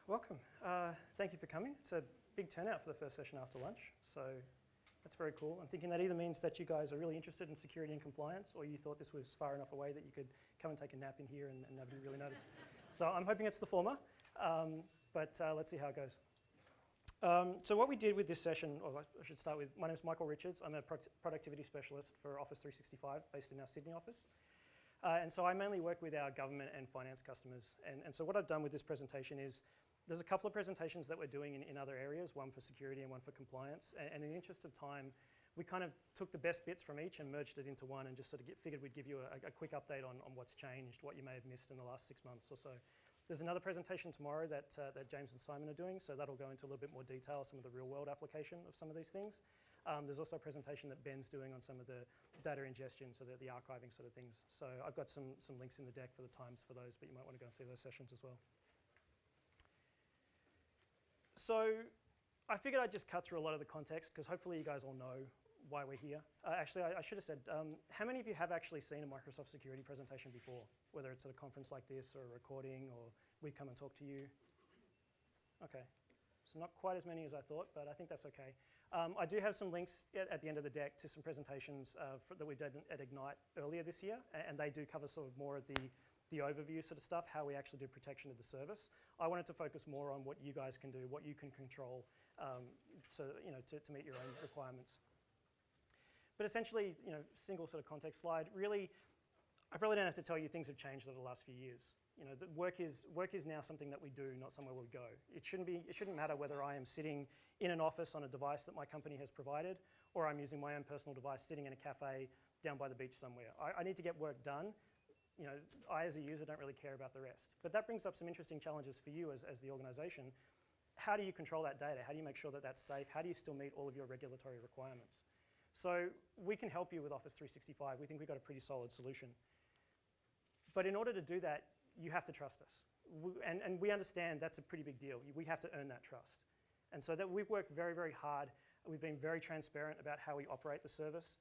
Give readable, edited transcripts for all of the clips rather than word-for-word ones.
Welcome. Thank you for coming. It's a big turnout for the first session after lunch, so that's very cool. I'm thinking that either means that you guys are really interested in security and compliance, or you thought this was far enough away that you could come and take a nap in here and nobody really noticed. So I'm hoping it's the former, but let's see how it goes. So what we did with this session, or I should start with, my name is Michael Richards. I'm a productivity specialist for Office 365 based in our Sydney office. And so I mainly work with our government and finance customers. And so what I've done with this presentation is there's a couple of presentations that we're doing in other areas, one for security and one for compliance. And in the interest of time, we kind of took the best bits from each and merged it into one and just sort of figured we'd give you a quick update on what's changed, what you may have missed in the last 6 months or so. There's another presentation tomorrow that James and Simon are doing, so that'll go into a little bit more detail, some of the real world application of some of these things. There's also a presentation that Ben's doing on some of the data ingestion, so the archiving sort of things. So I've got some links in the deck for the times for those, but you might want to go and see those sessions as well. So I figured I'd just cut through a lot of the context, because hopefully you guys all know why we're here. Actually, I should have said, how many of you have actually seen a Microsoft security presentation before, whether it's at a conference like this or a recording, or we come and talk to you? Okay, so not quite as many as I thought, but I think that's okay. I do have some links at the end of the deck to some presentations that we did at Ignite earlier this year, and they do cover sort of more of the overview sort of stuff, how we actually do protection of the service. I wanted to focus more on what you guys can do, what you can control, so to meet your own requirements. But essentially, single sort of context slide. Really, I probably don't have to tell you things have changed over the last few years. The work is now something that we do, not somewhere we go. It shouldn't matter whether I am sitting in an office on a device that my company has provided, or I'm using my own personal device sitting in a cafe down by the beach somewhere. I need to get work done. I as a user don't really care about the rest. But that brings up some interesting challenges for you as the organization. How do you control that data? How do you make sure that that's safe? How do you still meet all of your regulatory requirements? So we can help you with Office 365. We think we've got a pretty solid solution. But in order to do that, you have to trust us. And we understand that's a pretty big deal. We have to earn that trust. And so that we've worked very, very hard. We've been very transparent about how we operate the service.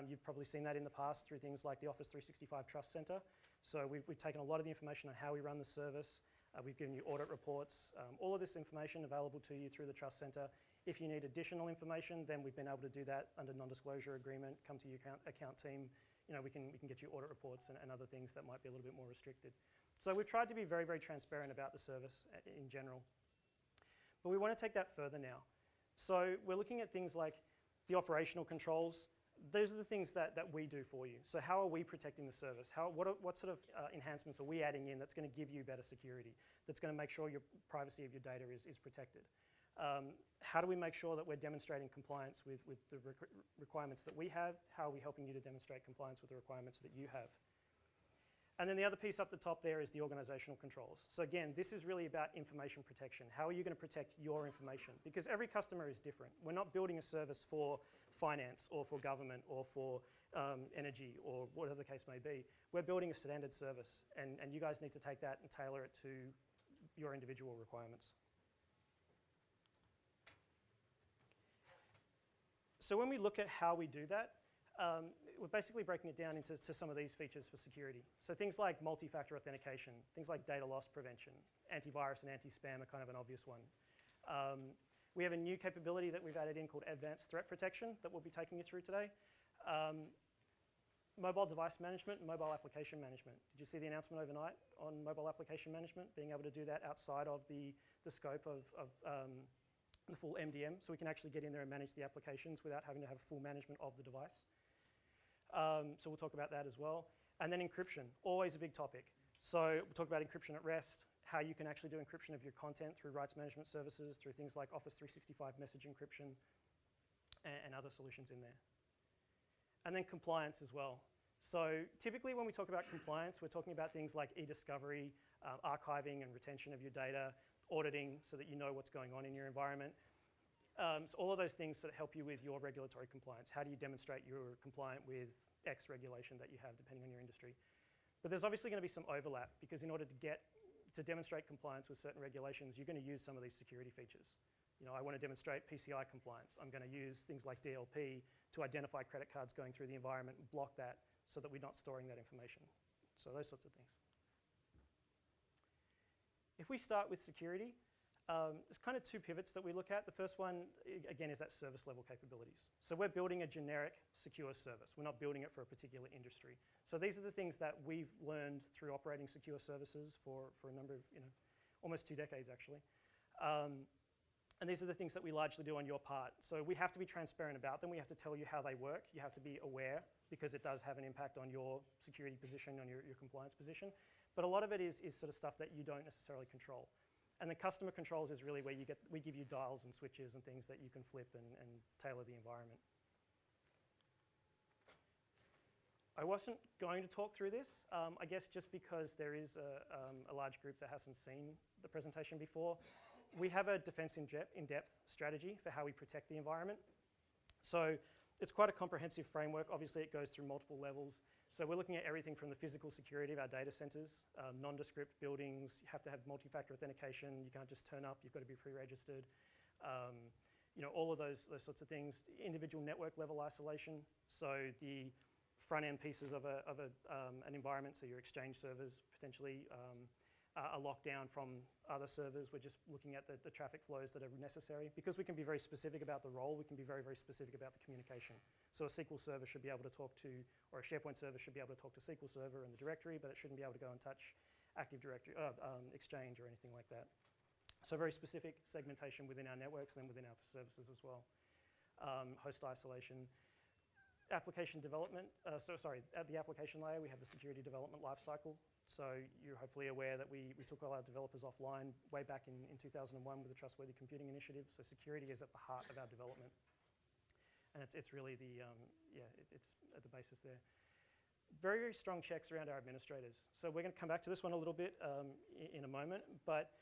You've probably seen that in the past through things like the Office 365 Trust Center. So we've taken a lot of the information on how we run the service. We've given you audit reports, all of this information available to you through the Trust Center. If you need additional information, then we've been able to do that under non-disclosure agreement, come to your account team. We can get you audit reports and other things that might be a little bit more restricted. So we've tried to be very, very transparent about the service in general. But we want to take that further now. So we're looking at things like the operational controls. Those are the things that we do for you. So how are we protecting the service? What sort of enhancements are we adding in that's going to give you better security, that's going to make sure your privacy of your data is protected? How do we make sure that we're demonstrating compliance with the requirements that we have? How are we helping you to demonstrate compliance with the requirements that you have? And then the other piece up the top there is the organizational controls. So again, this is really about information protection. How are you going to protect your information? Because every customer is different. We're not building a service for finance or for government or for energy or whatever the case may be. We're building a standard service, and you guys need to take that and tailor it to your individual requirements. So when we look at how we do that, we're basically breaking it down into some of these features for security. So things like multi-factor authentication, things like data loss prevention, antivirus and anti-spam are kind of an obvious one. We have a new capability that we've added in called Advanced Threat Protection that we'll be taking you through today. Mobile device management and mobile application management. Did you see the announcement overnight on mobile application management, being able to do that outside of the scope of the full MDM, so we can actually get in there and manage the applications without having to have full management of the device. So we'll talk about that as well. And then encryption, always a big topic. So we'll talk about encryption at rest, how you can actually do encryption of your content through rights management services, through things like Office 365 message encryption, and other solutions in there. And then compliance as well. So typically when we talk about compliance, we're talking about things like e-discovery, archiving and retention of your data, auditing so that you know what's going on in your environment. So all of those things sort of help you with your regulatory compliance. How do you demonstrate you're compliant with X regulation that you have depending on your industry? But there's obviously going to be some overlap, because in order to demonstrate compliance with certain regulations, you're going to use some of these security features. I want to demonstrate PCI compliance. I'm going to use things like DLP to identify credit cards going through the environment and block that so that we're not storing that information. So those sorts of things. If we start with security, There's kind of two pivots that we look at. The first one, again, is that service level capabilities. So we're building a generic secure service. We're not building it for a particular industry. So these are the things that we've learned through operating secure services for a number of, almost 2 decades actually. And these are the things that we largely do on your part. So we have to be transparent about them. We have to tell you how they work. You have to be aware because it does have an impact on your security position, on your compliance position. But a lot of it is sort of stuff that you don't necessarily control. And the customer controls is really where we give you dials and switches and things that you can flip and tailor the environment. I wasn't going to talk through this, I guess just because there is a large group that hasn't seen the presentation before. We have a defense in-depth strategy for how we protect the environment. So it's quite a comprehensive framework. Obviously, it goes through multiple levels. So we're looking at everything from the physical security of our data centers, nondescript buildings. You have to have multi-factor authentication. You can't just turn up. You've got to be pre-registered. All of those sorts of things. Individual network level isolation. So the front-end pieces of an environment, so your Exchange servers potentially are locked down from other servers. We're just looking at the traffic flows that are necessary. Because we can be very specific about the role, we can be very, very specific about the communication. So a SQL server should be able to talk to, or a SharePoint server should be able to talk to SQL server in the directory, but it shouldn't be able to go and touch Active Directory, Exchange or anything like that. So very specific segmentation within our networks and then within our services as well. Host isolation. Application development, at the application layer, we have the security development lifecycle. So you're hopefully aware that we took all our developers offline way back in 2001 with the Trustworthy Computing Initiative. So security is at the heart of our development. And it's really it's at the basis there. Very, very strong checks around our administrators. So we're going to come back to this one a little bit in a moment, but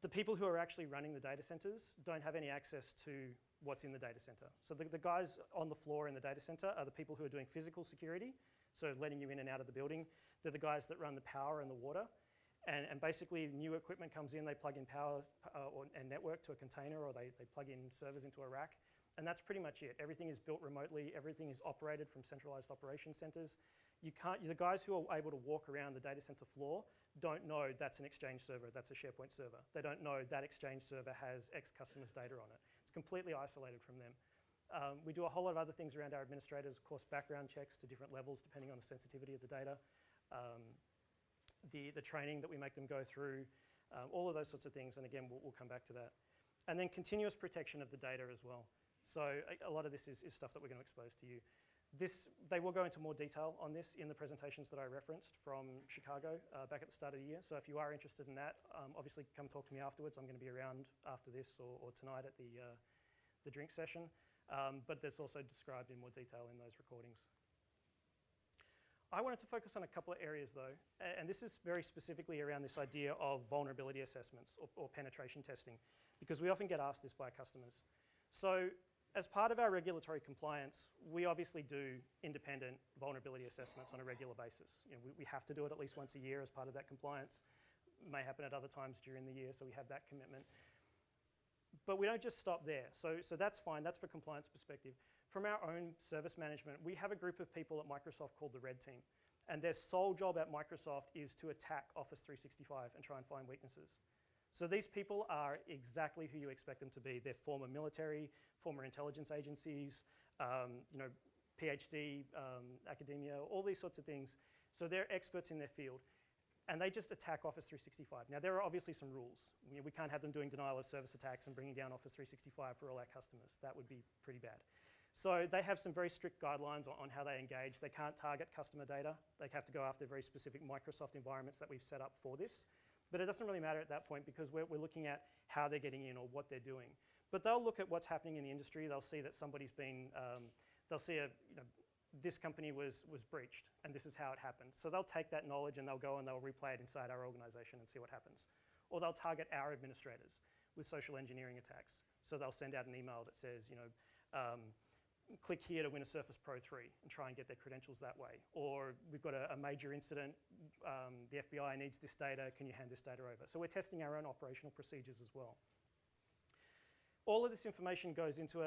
the people who are actually running the data centers don't have any access to what's in the data center. So the guys on the floor in the data center are the people who are doing physical security, so letting you in and out of the building. They're the guys that run the power and the water. And basically, new equipment comes in, they plug in power and network to a container, or they plug in servers into a rack. And that's pretty much it. Everything is built remotely. Everything is operated from centralized operation centers. The guys who are able to walk around the data center floor don't know that's an Exchange server, that's a SharePoint server. They don't know that Exchange server has X customers' data on it. It's completely isolated from them. We do a whole lot of other things around our administrators, of course, background checks to different levels depending on the sensitivity of the data. The training that we make them go through, all of those sorts of things, and again, we'll come back to that. And then continuous protection of the data as well. So a lot of this is stuff that we're going to expose to you. They will go into more detail on this in the presentations that I referenced from Chicago back at the start of the year. So if you are interested in that, obviously come talk to me afterwards. I'm going to be around after this or tonight at the drink session. But there's also described in more detail in those recordings. I wanted to focus on a couple of areas though, and this is very specifically around this idea of vulnerability assessments or penetration testing, because we often get asked this by customers. So as part of our regulatory compliance, we obviously do independent vulnerability assessments on a regular basis. We have to do it at least once a year as part of that compliance. It may happen at other times during the year, so we have that commitment. But we don't just stop there. So that's fine, that's for compliance perspective. From our own service management, we have a group of people at Microsoft called the Red Team. And their sole job at Microsoft is to attack Office 365 and try and find weaknesses. So these people are exactly who you expect them to be. They're former military, former intelligence agencies, PhD, academia, all these sorts of things. So they're experts in their field. And they just attack Office 365. Now, there are obviously some rules. We can't have them doing denial of service attacks and bringing down Office 365 for all our customers. That would be pretty bad. So they have some very strict guidelines on how they engage. They can't target customer data. They have to go after very specific Microsoft environments that we've set up for this. But it doesn't really matter at that point because we're looking at how they're getting in or what they're doing. But they'll look at what's happening in the industry. They'll see that somebody's been, this company was breached and this is how it happened. So they'll take that knowledge and they'll go and they'll replay it inside our organization and see what happens. Or they'll target our administrators with social engineering attacks. So they'll send out an email that says, click here to win a Surface Pro 3 and try and get their credentials that way. Or we've got a major incident, the FBI needs this data, can you hand this data over? So we're testing our own operational procedures as well. All of this information goes into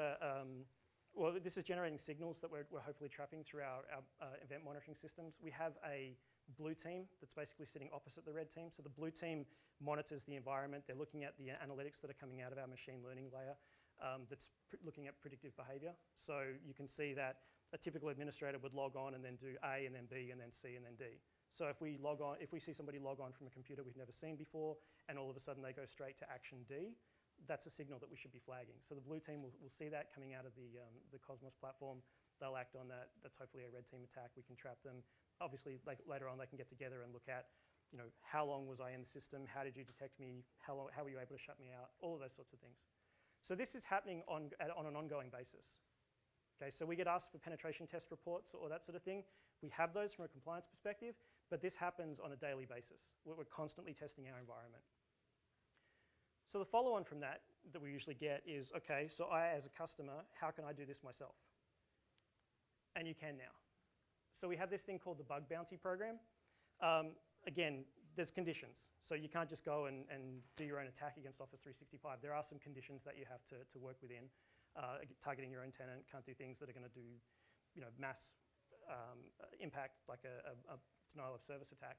this is generating signals that we're hopefully trapping through our event monitoring systems. We have a blue team that's basically sitting opposite the red team. So the blue team monitors the environment. They're looking at the analytics that are coming out of our machine learning layer that's looking at predictive behavior. So you can see that a typical administrator would log on and then do A and then B and then C and then D. So if we see somebody log on from a computer we've never seen before and all of a sudden they go straight to action D, that's a signal that we should be flagging. So the blue team will see that coming out of the Cosmos platform. They'll act on that. That's hopefully a red team attack. We can trap them. Obviously, later on, they can get together and look at, how long was I in the system? How did you detect me? How were you able to shut me out? All of those sorts of things. So this is happening on an ongoing basis. Okay, so we get asked for penetration test reports or that sort of thing. We have those from a compliance perspective, but this happens on a daily basis. We're constantly testing our environment. So the follow-on from that we usually get is, okay, so I, as a customer, how can I do this myself? And you can now. So we have this thing called the Bug Bounty Program. Again, there's conditions. So you can't just go and do your own attack against Office 365. There are some conditions that you have to work within. Targeting your own tenant, can't do things that are going to do mass impact, like a denial of service attack.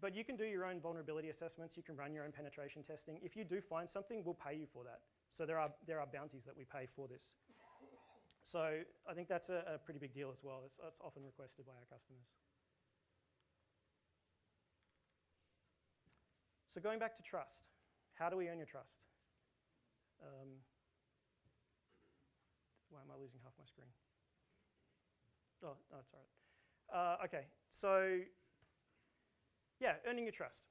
But you can do your own vulnerability assessments. You can run your own penetration testing. If you do find something, we'll pay you for that. So there are bounties that we pay for this. So I think that's a pretty big deal as well. It's often requested by our customers. So going back to trust, how do we earn your trust? Why am I losing half my screen? Oh, no, it's all right. Okay, so yeah, earning your trust.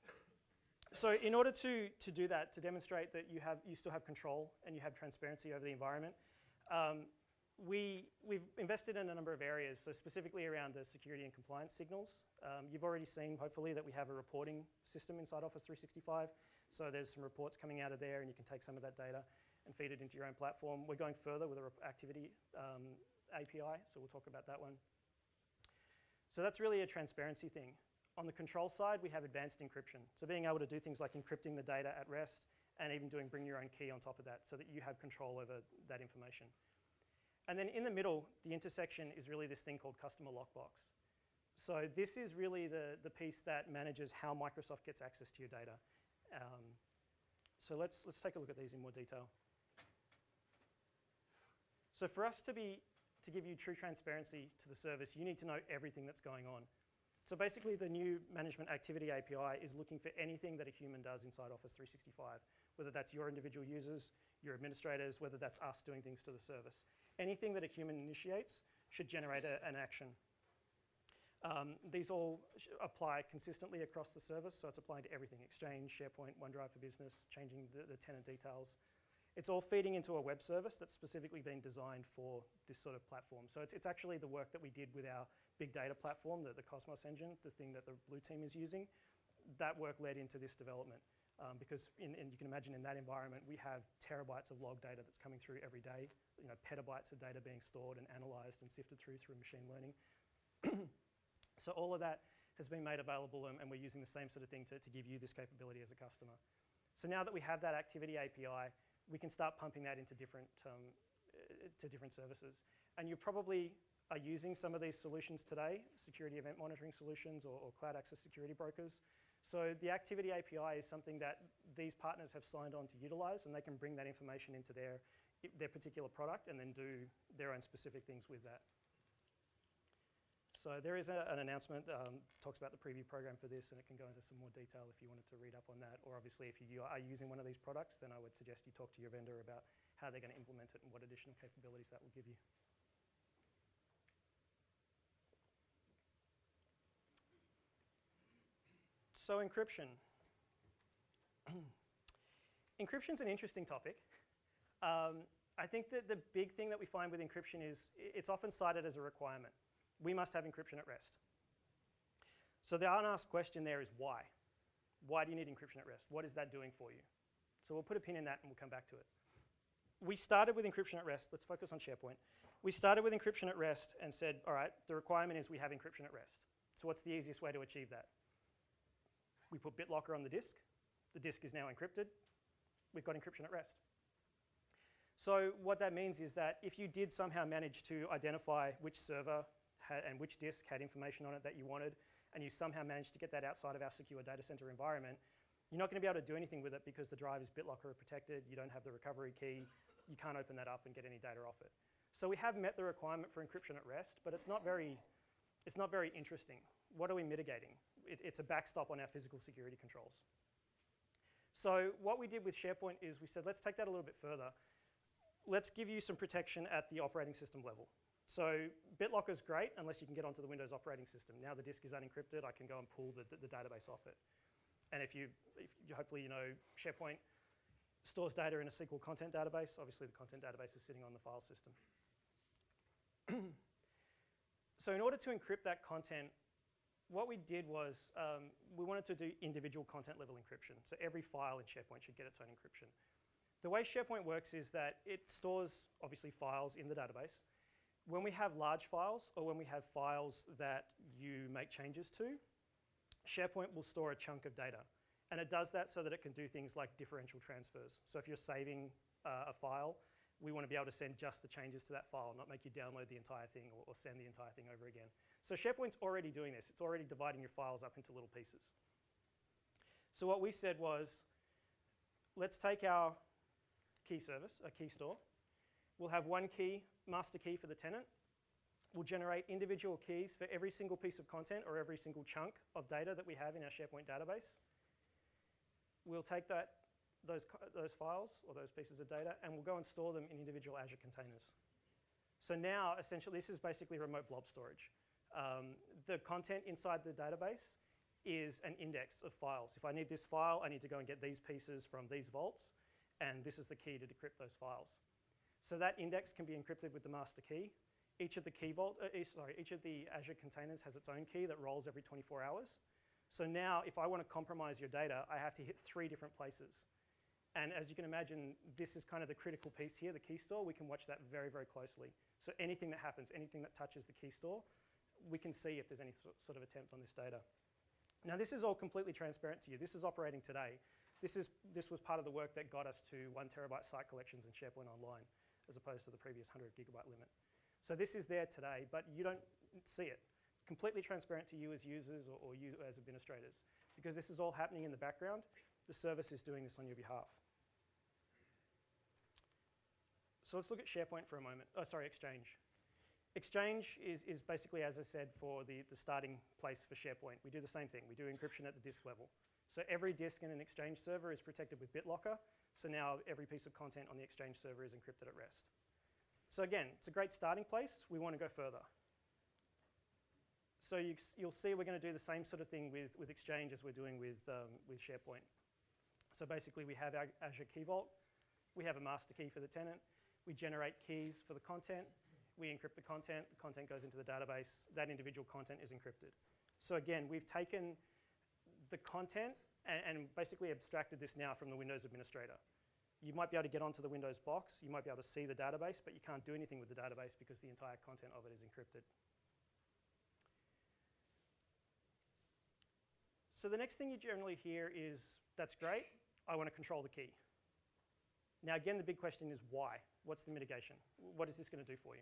So in order to do that, to demonstrate that you still have control and you have transparency over the environment, we've invested in a number of areas, so specifically around the security and compliance signals. You've already seen, hopefully, that we have a reporting system inside Office 365. So there's some reports coming out of there, and you can take some of that data and feed it into your own platform. We're going further with an activity API, so we'll talk about that one. So that's really a transparency thing. On the control side, we have advanced encryption. So being able to do things like encrypting the data at rest and even doing bring your own key on top of that so that you have control over that information. And then in the middle, the intersection is really this thing called Customer Lockbox. So this is really the piece that manages how Microsoft gets access to your data. So let's take a look at these in more detail. So for us to give you true transparency to the service, you need to know everything that's going on. So basically, the new Management Activity API is looking for anything that a human does inside Office 365, whether that's your individual users, your administrators, whether that's us doing things to the service. Anything that a human initiates should generate an action. These all apply consistently across the service, so it's applying to everything: Exchange, SharePoint, OneDrive for Business, changing the tenant details. It's all feeding into a web service that's specifically been designed for this sort of platform. So it's actually the work that we did with our big data platform, the Cosmos engine, the thing that the blue team is using. That work led into this development. Because you can imagine in that environment, we have terabytes of log data that's coming through every day, petabytes of data being stored and analyzed and sifted through machine learning. So all of that has been made available, and we're using the same sort of thing to give you this capability as a customer. So now that we have that activity API, we can start pumping that into different services. And you probably are using some of these solutions today, security event monitoring solutions or cloud access security brokers. So the activity API is something that these partners have signed on to utilize, and they can bring that information into their particular product and then do their own specific things with that. So there is an announcement, talks about the preview program for this, and it can go into some more detail if you wanted to read up on that. Or obviously, if you are using one of these products, then I would suggest you talk to your vendor about how they're going to implement it and what additional capabilities that will give you. So encryption. Encryption's an interesting topic. I think that the big thing that we find with encryption is it's often cited as a requirement. We must have encryption at rest. So the unasked question there is why? Why do you need encryption at rest? What is that doing for you? So we'll put a pin in that and we'll come back to it. We started with encryption at rest. Let's focus on SharePoint. We started with encryption at rest and said, all right, the requirement is we have encryption at rest. So what's the easiest way to achieve that? We put BitLocker on the disk. The disk is now encrypted. We've got encryption at rest. So what that means is that if you did somehow manage to identify which server and which disk had information on it that you wanted, and you somehow manage to get that outside of our secure data center environment, you're not going to be able to do anything with it because the drive is BitLocker protected, you don't have the recovery key, you can't open that up and get any data off it. So we have met the requirement for encryption at rest, but it's not very interesting. What are we mitigating? It's a backstop on our physical security controls. So what we did with SharePoint is we said, let's take that a little bit further. Let's give you some protection at the operating system level. So BitLocker is great unless you can get onto the Windows operating system. Now the disk is unencrypted, I can go and pull the database off it. And if you hopefully you know, SharePoint stores data in a SQL content database. Obviously the content database is sitting on the file system. So in order to encrypt that content, what we did was we wanted to do individual content level encryption. So every file in SharePoint should get its own encryption. The way SharePoint works is that it stores, obviously, files in the database. When we have large files or when we have files that you make changes to, SharePoint will store a chunk of data. And it does that so that it can do things like differential transfers. So if you're saving a file, we want to be able to send just the changes to that file, not make you download the entire thing or send the entire thing over again. So SharePoint's already doing this. It's already dividing your files up into little pieces. So what we said was, let's take our key service, a key store. We'll have one key, master key for the tenant. We'll generate individual keys for every single piece of content or every single chunk of data that we have in our SharePoint database. We'll take those files or those pieces of data and we'll go and store them in individual Azure containers. So now, essentially, this is basically remote blob storage. The content inside the database is an index of files. If I need this file, I need to go and get these pieces from these vaults, and this is the key to decrypt those files. So that index can be encrypted with the master key. Each of the each of the Azure containers has its own key that rolls every 24 hours. So now, if I want to compromise your data, I have to hit 3 different places. And as you can imagine, this is kind of the critical piece here, the key store. We can watch that very, very closely. So anything that happens, anything that touches the key store, we can see if there's any sort of attempt on this data. Now, this is all completely transparent to you. This is operating today. This was part of the work that got us to 1 terabyte site collections in SharePoint Online, as opposed to the previous 100 gigabyte limit. So this is there today, but you don't see it. It's completely transparent to you as users or you as administrators, because this is all happening in the background. The service is doing this on your behalf. So let's look at SharePoint for a moment. Oh, sorry, Exchange. Exchange is basically, as I said, for the starting place for SharePoint. We do the same thing. We do encryption at the disk level. So every disk in an Exchange server is protected with BitLocker. So now every piece of content on the Exchange server is encrypted at rest. So again, it's a great starting place. We want to go further. So you'll see we're going to do the same sort of thing with Exchange as we're doing with SharePoint. So basically, we have our Azure Key Vault. We have a master key for the tenant. We generate keys for the content. We encrypt the content goes into the database, that individual content is encrypted. So again, we've taken the content and basically abstracted this now from the Windows administrator. You might be able to get onto the Windows box, you might be able to see the database, but you can't do anything with the database because the entire content of it is encrypted. So the next thing you generally hear is, that's great, I want to control the key. Now again, the big question is why? What's the mitigation? What is this going to do for you?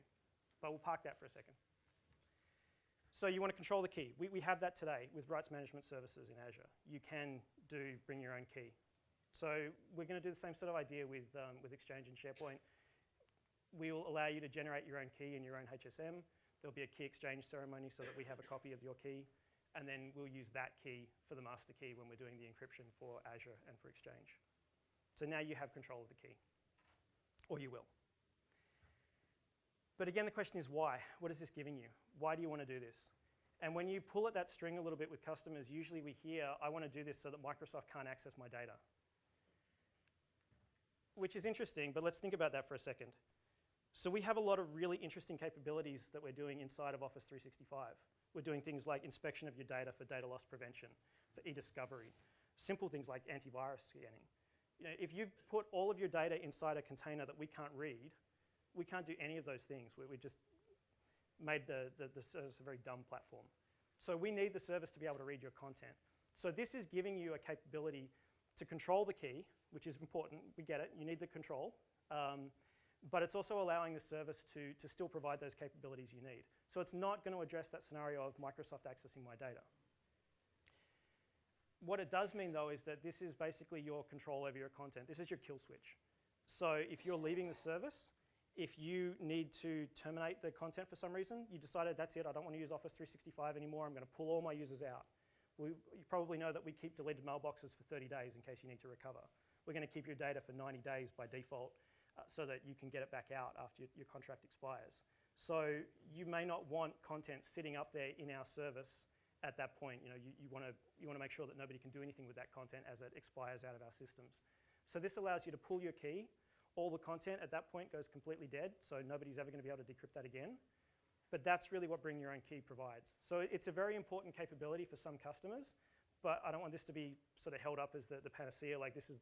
But we'll park that for a second. So you want to control the key. We have that today with rights management services in Azure. You can bring your own key. So we're going to do the same sort of idea with Exchange and SharePoint. We will allow you to generate your own key in your own HSM. There'll be a key exchange ceremony so that we have a copy of your key. And then we'll use that key for the master key when we're doing the encryption for Azure and for Exchange. So now you have control of the key, or you will. But again, the question is why? What is this giving you? Why do you want to do this? And when you pull at that string a little bit with customers, usually we hear, I want to do this so that Microsoft can't access my data. Which is interesting, but let's think about that for a second. So we have a lot of really interesting capabilities that we're doing inside of Office 365. We're doing things like inspection of your data for data loss prevention, for e-discovery, simple things like antivirus scanning. You know, if you've put all of your data inside a container that we can't read, we can't do any of those things. We just made the service a very dumb platform. So we need the service to be able to read your content. So this is giving you a capability to control the key, which is important. We get it. You need the control. But it's also allowing the service to still provide those capabilities you need. So it's not going to address that scenario of Microsoft accessing my data. What it does mean, though, is that this is basically your control over your content. This is your kill switch. So if you're leaving the service, if you need to terminate the content for some reason, you decided that's it, I don't want to use Office 365 anymore, I'm going to pull all my users out. You probably know that we keep deleted mailboxes for 30 days in case you need to recover. We're going to keep your data for 90 days by default so that you can get it back out after your contract expires. So you may not want content sitting up there in our service at that point. You want to make sure that nobody can do anything with that content as it expires out of our systems. So this allows you to pull your key. All the content at that point goes completely dead, so nobody's ever going to be able to decrypt that again. But that's really what Bring Your Own Key provides. So it's a very important capability for some customers, but I don't want this to be sort of held up as the panacea, like this is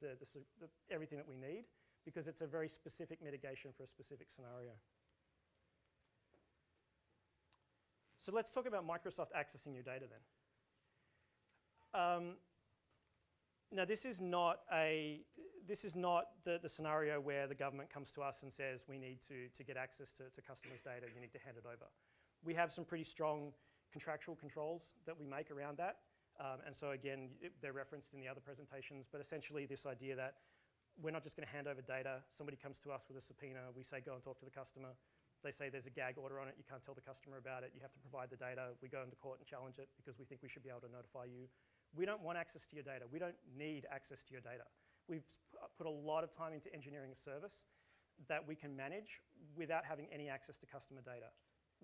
everything that we need, because it's a very specific mitigation for a specific scenario. So let's talk about Microsoft accessing your data then. Now this is not the scenario where the government comes to us and says we need to get access to customers' data, you need to hand it over. We have some pretty strong contractual controls that we make around that. And so again, they're referenced in the other presentations, but essentially this idea that we're not just going to hand over data. Somebody comes to us with a subpoena, we say go and talk to the customer. They say there's a gag order on it, you can't tell the customer about it, you have to provide the data. We go into court and challenge it because we think we should be able to notify you. We don't want access to your data. We don't need access to your data. We've put a lot of time into engineering a service that we can manage without having any access to customer data.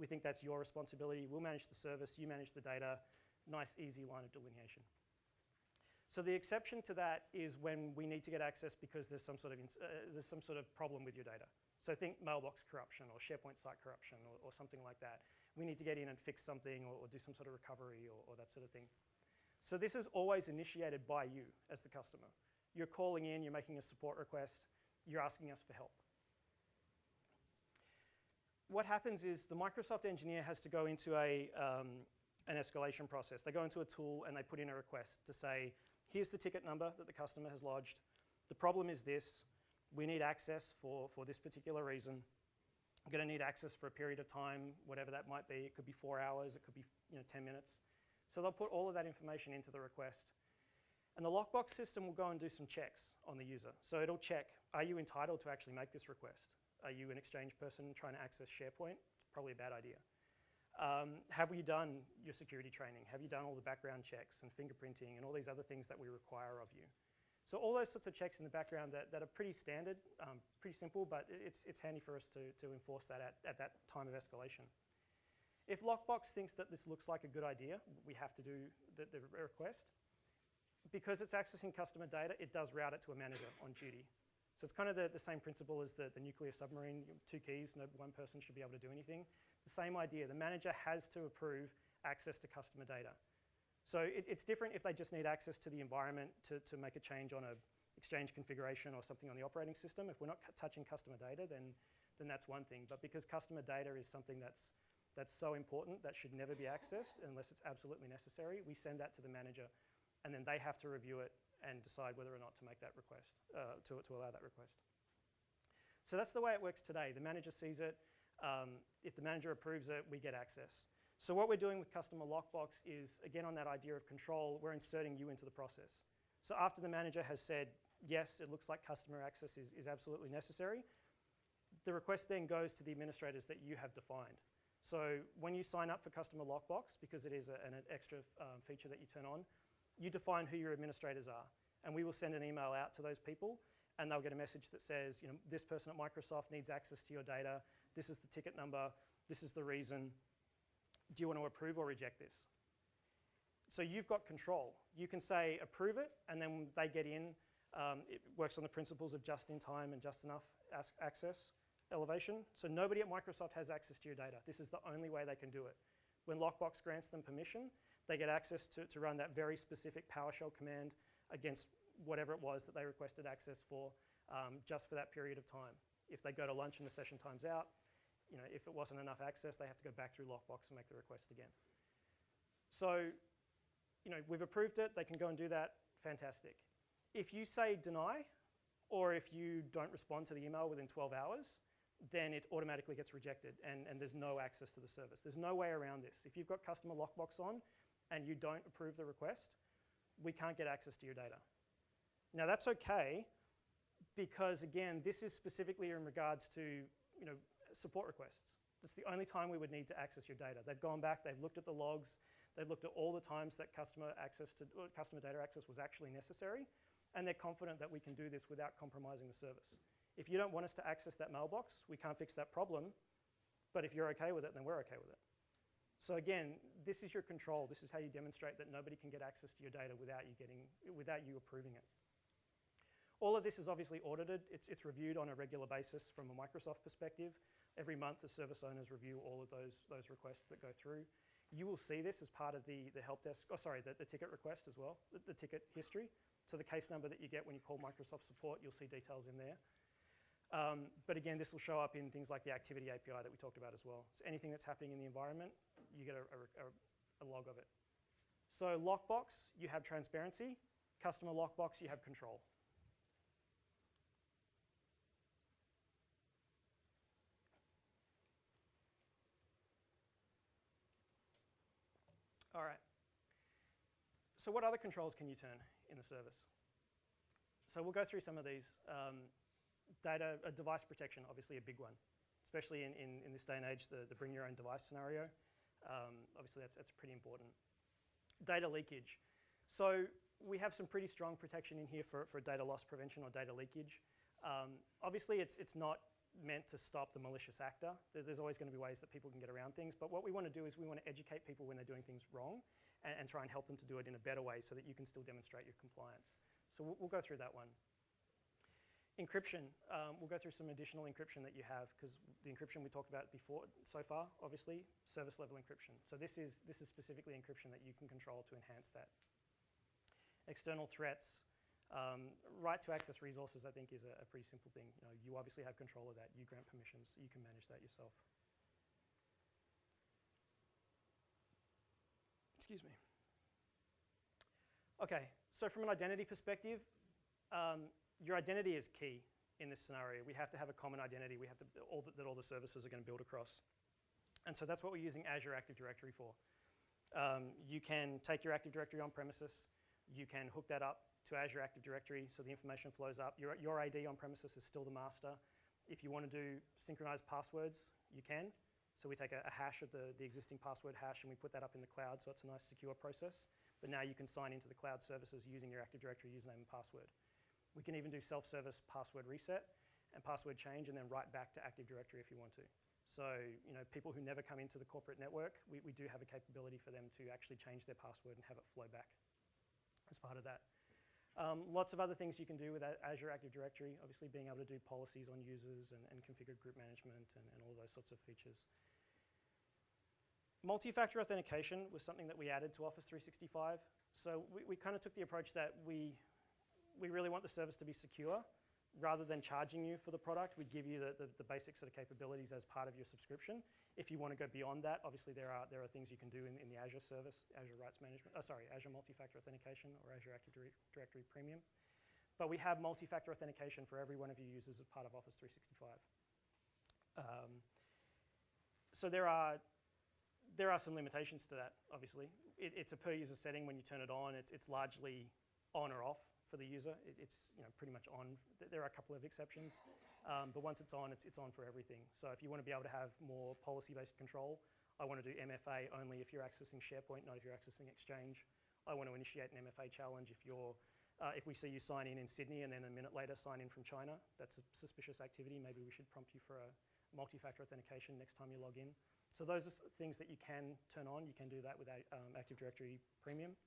We think that's your responsibility. We'll manage the service, you manage the data. Nice, easy line of delineation. So the exception to that is when we need to get access because there's some sort of problem with your data. So think mailbox corruption or SharePoint site corruption or something like that. We need to get in and fix something or do some sort of recovery or that sort of thing. So this is always initiated by you as the customer. You're calling in, you're making a support request, you're asking us for help. What happens is the Microsoft engineer has to go into an escalation process. They go into a tool and they put in a request to say, here's the ticket number that the customer has lodged. The problem is this. We need access for this particular reason. I'm going to need access for a period of time, whatever that might be. It could be 4 hours, it could be 10 minutes. So they'll put all of that information into the request. And the lockbox system will go and do some checks on the user. So it'll check, are you entitled to actually make this request? Are you an Exchange person trying to access SharePoint? It's probably a bad idea. Have you done your security training? Have you done all the background checks and fingerprinting and all these other things that we require of you? So all those sorts of checks in the background that are pretty standard, pretty simple, but it's handy for us to enforce that at that time of escalation. If Lockbox thinks that this looks like a good idea, we have to do the request. Because it's accessing customer data, it does route it to a manager on duty. So it's kind of the same principle as the nuclear submarine, 2 keys, no one person should be able to do anything. The same idea, the manager has to approve access to customer data. So it's different if they just need access to the environment to make a change on an Exchange configuration or something on the operating system. If we're not touching customer data, then that's one thing. But because customer data is something that's so important that should never be accessed unless it's absolutely necessary, we send that to the manager and then they have to review it and decide whether or not to make that request, to allow that request. So that's the way it works today. The manager sees it. If the manager approves it, we get access. So what we're doing with Customer Lockbox is, again, on that idea of control, we're inserting you into the process. So after the manager has said, yes, it looks like customer access is absolutely necessary, the request then goes to the administrators that you have defined. So when you sign up for Customer Lockbox, because it is an extra feature that you turn on, you define who your administrators are. And we will send an email out to those people, and they'll get a message that says, this person at Microsoft needs access to your data. This is the ticket number. This is the reason. Do you want to approve or reject this? So you've got control. You can say approve it, and then they get in. It works on the principles of just in time and just enough access elevation. So nobody at Microsoft has access to your data. This is the only way they can do it. When Lockbox grants them permission, they get access to run that very specific PowerShell command against whatever it was that they requested access for, just for that period of time. If they go to lunch and the session time's out, if it wasn't enough access, they have to go back through Lockbox and make the request again. So, we've approved it, they can go and do that, fantastic. If you say deny, or if you don't respond to the email within 12 hours, then it automatically gets rejected and there's no access to the service. There's no way around this. If you've got Customer Lockbox on and you don't approve the request, we can't get access to your data. Now that's okay, because again, this is specifically in regards to support requests. That's the only time we would need to access your data. They've gone back, they've looked at the logs, they've looked at all the times that customer data access was actually necessary, and they're confident that we can do this without compromising the service. If you don't want us to access that mailbox, we can't fix that problem, but if you're okay with it, then we're okay with it. So again, this is your control. This is how you demonstrate that nobody can get access to your data without you approving it. All of this is obviously audited. It's reviewed on a regular basis from a Microsoft perspective. Every month, the service owners review all of those requests that go through. You will see this as part of the help desk, the ticket request as well, the ticket history. So the case number that you get when you call Microsoft support, you'll see details in there. But again, this will show up in things like the activity API that we talked about as well. So anything that's happening in the environment, you get a log of it. So lockbox, you have transparency. Customer lockbox, you have control. All right. So what other controls can you turn in the service? So we'll go through some of these. Device protection, obviously a big one, especially in this day and age, the bring your own device scenario. Obviously that's pretty important. Data leakage. So we have some pretty strong protection in here for data loss prevention or data leakage. Obviously it's not meant to stop the malicious actor. There's always going to be ways that people can get around things, but what we want to do is we want to educate people when they're doing things wrong and try and help them to do it in a better way so that you can still demonstrate your compliance. So we'll go through that one. Encryption, we'll go through some additional encryption that you have, because the encryption we talked about before so far, obviously, service level encryption. So this is specifically encryption that you can control to enhance that. External threats, right to access resources, I think, is a pretty simple thing. You obviously have control of that. You grant permissions. You can manage that yourself. Excuse me. Okay, so from an identity perspective, your identity is key in this scenario. We have to have a common identity. We have to that all the services are going to build across. And so that's what we're using Azure Active Directory for. You can take your Active Directory on premises. You can hook that up to Azure Active Directory so the information flows up. Your ID on premises is still the master. If you want to do synchronized passwords, you can. So we take a hash of the existing password hash and we put that up in the cloud, so it's a nice secure process. But now you can sign into the cloud services using your Active Directory username and password. We can even do self-service password reset and password change and then write back to Active Directory if you want to. So people who never come into the corporate network, we do have a capability for them to actually change their password and have it flow back as part of that. Lots of other things you can do with Azure Active Directory, obviously being able to do policies on users and configure group management and all those sorts of features. Multi-factor authentication was something that we added to Office 365. So we kind of took the approach that we really want the service to be secure. Rather than charging you for the product, we give you the basic sort of capabilities as part of your subscription. If you want to go beyond that, obviously there are things you can do in the Azure service, Azure Rights Management, Azure Multi-Factor Authentication or Azure Active Directory Premium. But we have multi-factor authentication for every one of your users as part of Office 365. So there are some limitations to that, obviously. It's a per user setting. When you turn it on, it's largely on or off for the user. It's pretty much on. There are a couple of exceptions, but once it's on for everything. So if you want to be able to have more policy-based control, I want to do MFA only if you're accessing SharePoint, not if you're accessing Exchange. I want to initiate an MFA challenge if we see you sign in Sydney and then a minute later sign in from China. That's a suspicious activity. Maybe we should prompt you for a multi-factor authentication next time you log in. So those are things that you can turn on. You can do that with Active Directory Premium.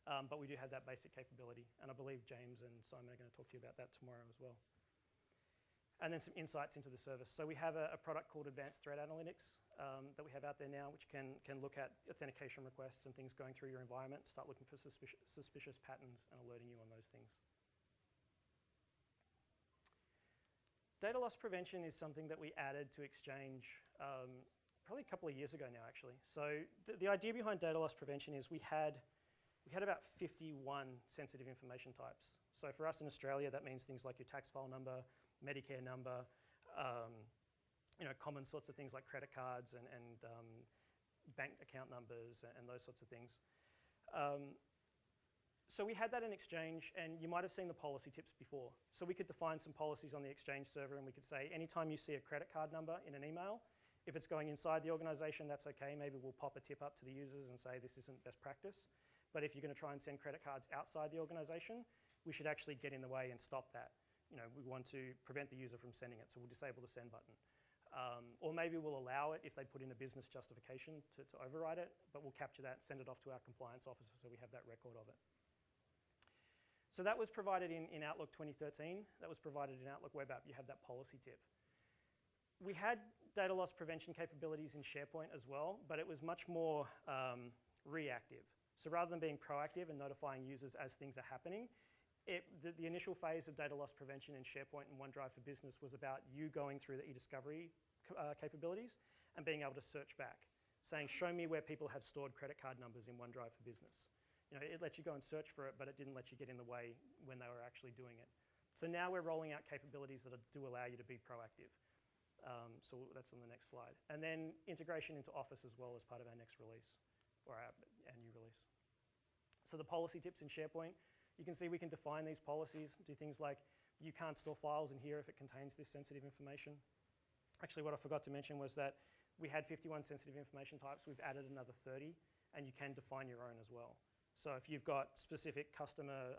But we do have that basic capability. And I believe James and Simon are going to talk to you about that tomorrow as well. And then some insights into the service. So we have a product called Advanced Threat Analytics that we have out there now, which can look at authentication requests and things going through your environment, start looking for suspicious patterns and alerting you on those things. Data loss prevention is something that we added to Exchange probably a couple of years ago now, actually. So the idea behind data loss prevention is we had about 51 sensitive information types. So for us in Australia, that means things like your tax file number, Medicare number, common sorts of things like credit cards and bank account numbers and those sorts of things. So we had that in Exchange, and you might have seen the policy tips before. So we could define some policies on the Exchange server, and we could say anytime you see a credit card number in an email, if it's going inside the organization, that's okay. Maybe we'll pop a tip up to the users and say this isn't best practice. But if you're going to try and send credit cards outside the organization, we should actually get in the way and stop that. You know, we want to prevent the user from sending it, so we'll disable the send button. Or maybe we'll allow it if they put in a business justification to override it, but we'll capture that and send it off to our compliance officer so we have that record of it. So that was provided in Outlook 2013. That was provided in Outlook Web App. You have that policy tip. We had data loss prevention capabilities in SharePoint as well, but it was much more reactive. So rather than being proactive and notifying users as things are happening, the initial phase of data loss prevention in SharePoint and OneDrive for Business was about you going through the e-discovery capabilities and being able to search back, saying, show me where people have stored credit card numbers in OneDrive for Business. You know, it let you go and search for it, but it didn't let you get in the way when they were actually doing it. So now we're rolling out capabilities that do allow you to be proactive. So that's on the next slide. And then integration into Office as well as part of our next release, or our new release. So the policy tips in SharePoint, you can see we can define these policies, do things like you can't store files in here if it contains this sensitive information. Actually, what I forgot to mention was that we had 51 sensitive information types. We've added another 30, and you can define your own as well. So if you've got specific customer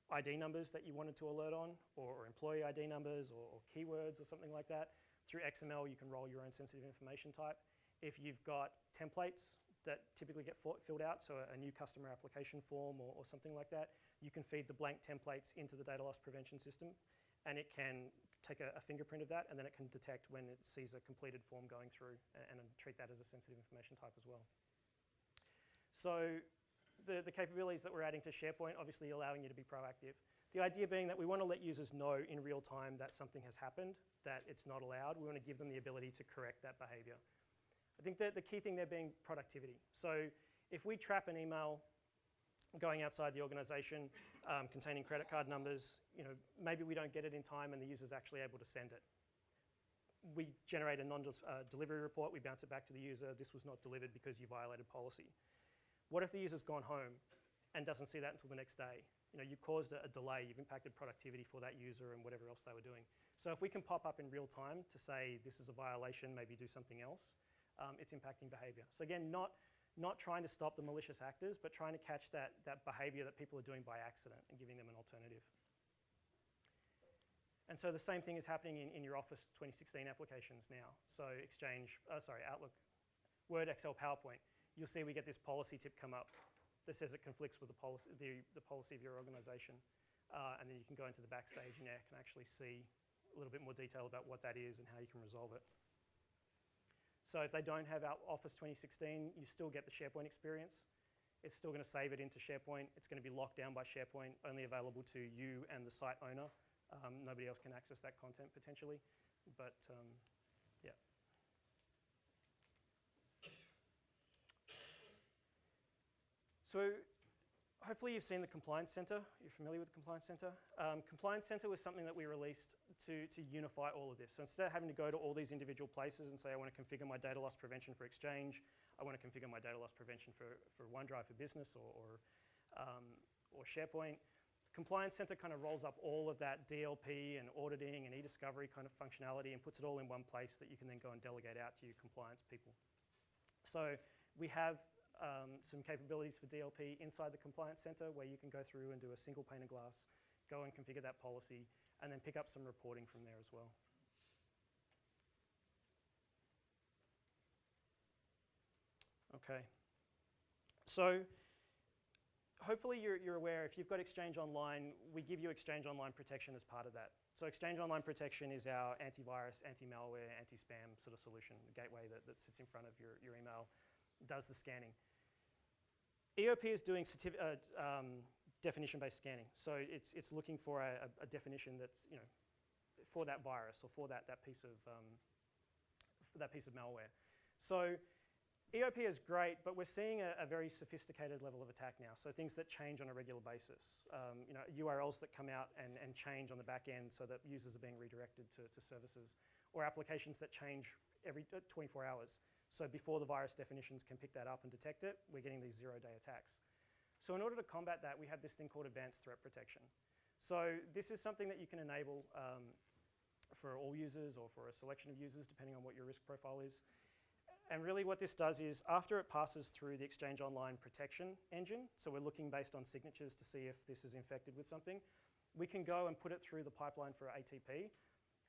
ID numbers that you wanted to alert on, or employee ID numbers, or keywords or something like that, through XML you can roll your own sensitive information type. If you've got templates that typically get filled out, so a new customer application form or something like that, you can feed the blank templates into the data loss prevention system, and it can take a fingerprint of that, and then it can detect when it sees a completed form going through and treat that as a sensitive information type as well. So the capabilities that we're adding to SharePoint, obviously allowing you to be proactive. The idea being that we want to let users know in real time that something has happened, that it's not allowed. We want to give them the ability to correct that behavior. I think that the key thing there being productivity. So if we trap an email going outside the organization containing credit card numbers, you know, maybe we don't get it in time and the user's actually able to send it. We generate a non-delivery report, we bounce it back to the user, this was not delivered because you violated policy. What if the user's gone home and doesn't see that until the next day? You know, you've caused a delay, you've impacted productivity for that user and whatever else they were doing. So if we can pop up in real time to say this is a violation, maybe do something else, it's impacting behavior. So again, not trying to stop the malicious actors, but trying to catch that behavior that people are doing by accident and giving them an alternative. And so the same thing is happening in your Office 2016 applications now. So Outlook, Word, Excel, PowerPoint. You'll see we get this policy tip come up that says it conflicts with the policy of your organization. And then you can go into the backstage and can actually see a little bit more detail about what that is and how you can resolve it. So if they don't have Office 2016, you still get the SharePoint experience. It's still going to save it into SharePoint. It's going to be locked down by SharePoint, only available to you and the site owner. Nobody else can access that content potentially, but yeah. So hopefully you've seen the Compliance Center. You're familiar with the Compliance Center. Compliance Center was something that we released to unify all of this. So instead of having to go to all these individual places and say, I want to configure my data loss prevention for Exchange, I want to configure my data loss prevention for OneDrive for Business or SharePoint, Compliance Center kind of rolls up all of that DLP and auditing and e-discovery kind of functionality and puts it all in one place that you can then go and delegate out to your compliance people. So we have some capabilities for DLP inside the Compliance Center where you can go through and do a single pane of glass, go and configure that policy, and then pick up some reporting from there as well. Okay. So hopefully you're aware, if you've got Exchange Online, we give you Exchange Online protection as part of that. So Exchange Online protection is our antivirus, anti-malware, anti-spam sort of solution, the gateway that sits in front of your email, does the scanning. EOP is doing definition-based scanning. So it's looking for a definition that's, you know, for that virus or for that piece of malware. So EOP is great, but we're seeing a very sophisticated level of attack now. So things that change on a regular basis. You know, URLs that come out and change on the back end so that users are being redirected to services, or applications that change every 24 hours. So before the virus definitions can pick that up and detect it, we're getting these zero-day attacks. So in order to combat that, we have this thing called advanced threat protection. So this is something that you can enable for all users or for a selection of users, depending on what your risk profile is. And really what this does is, after it passes through the Exchange Online protection engine, so we're looking based on signatures to see if this is infected with something, we can go and put it through the pipeline for ATP,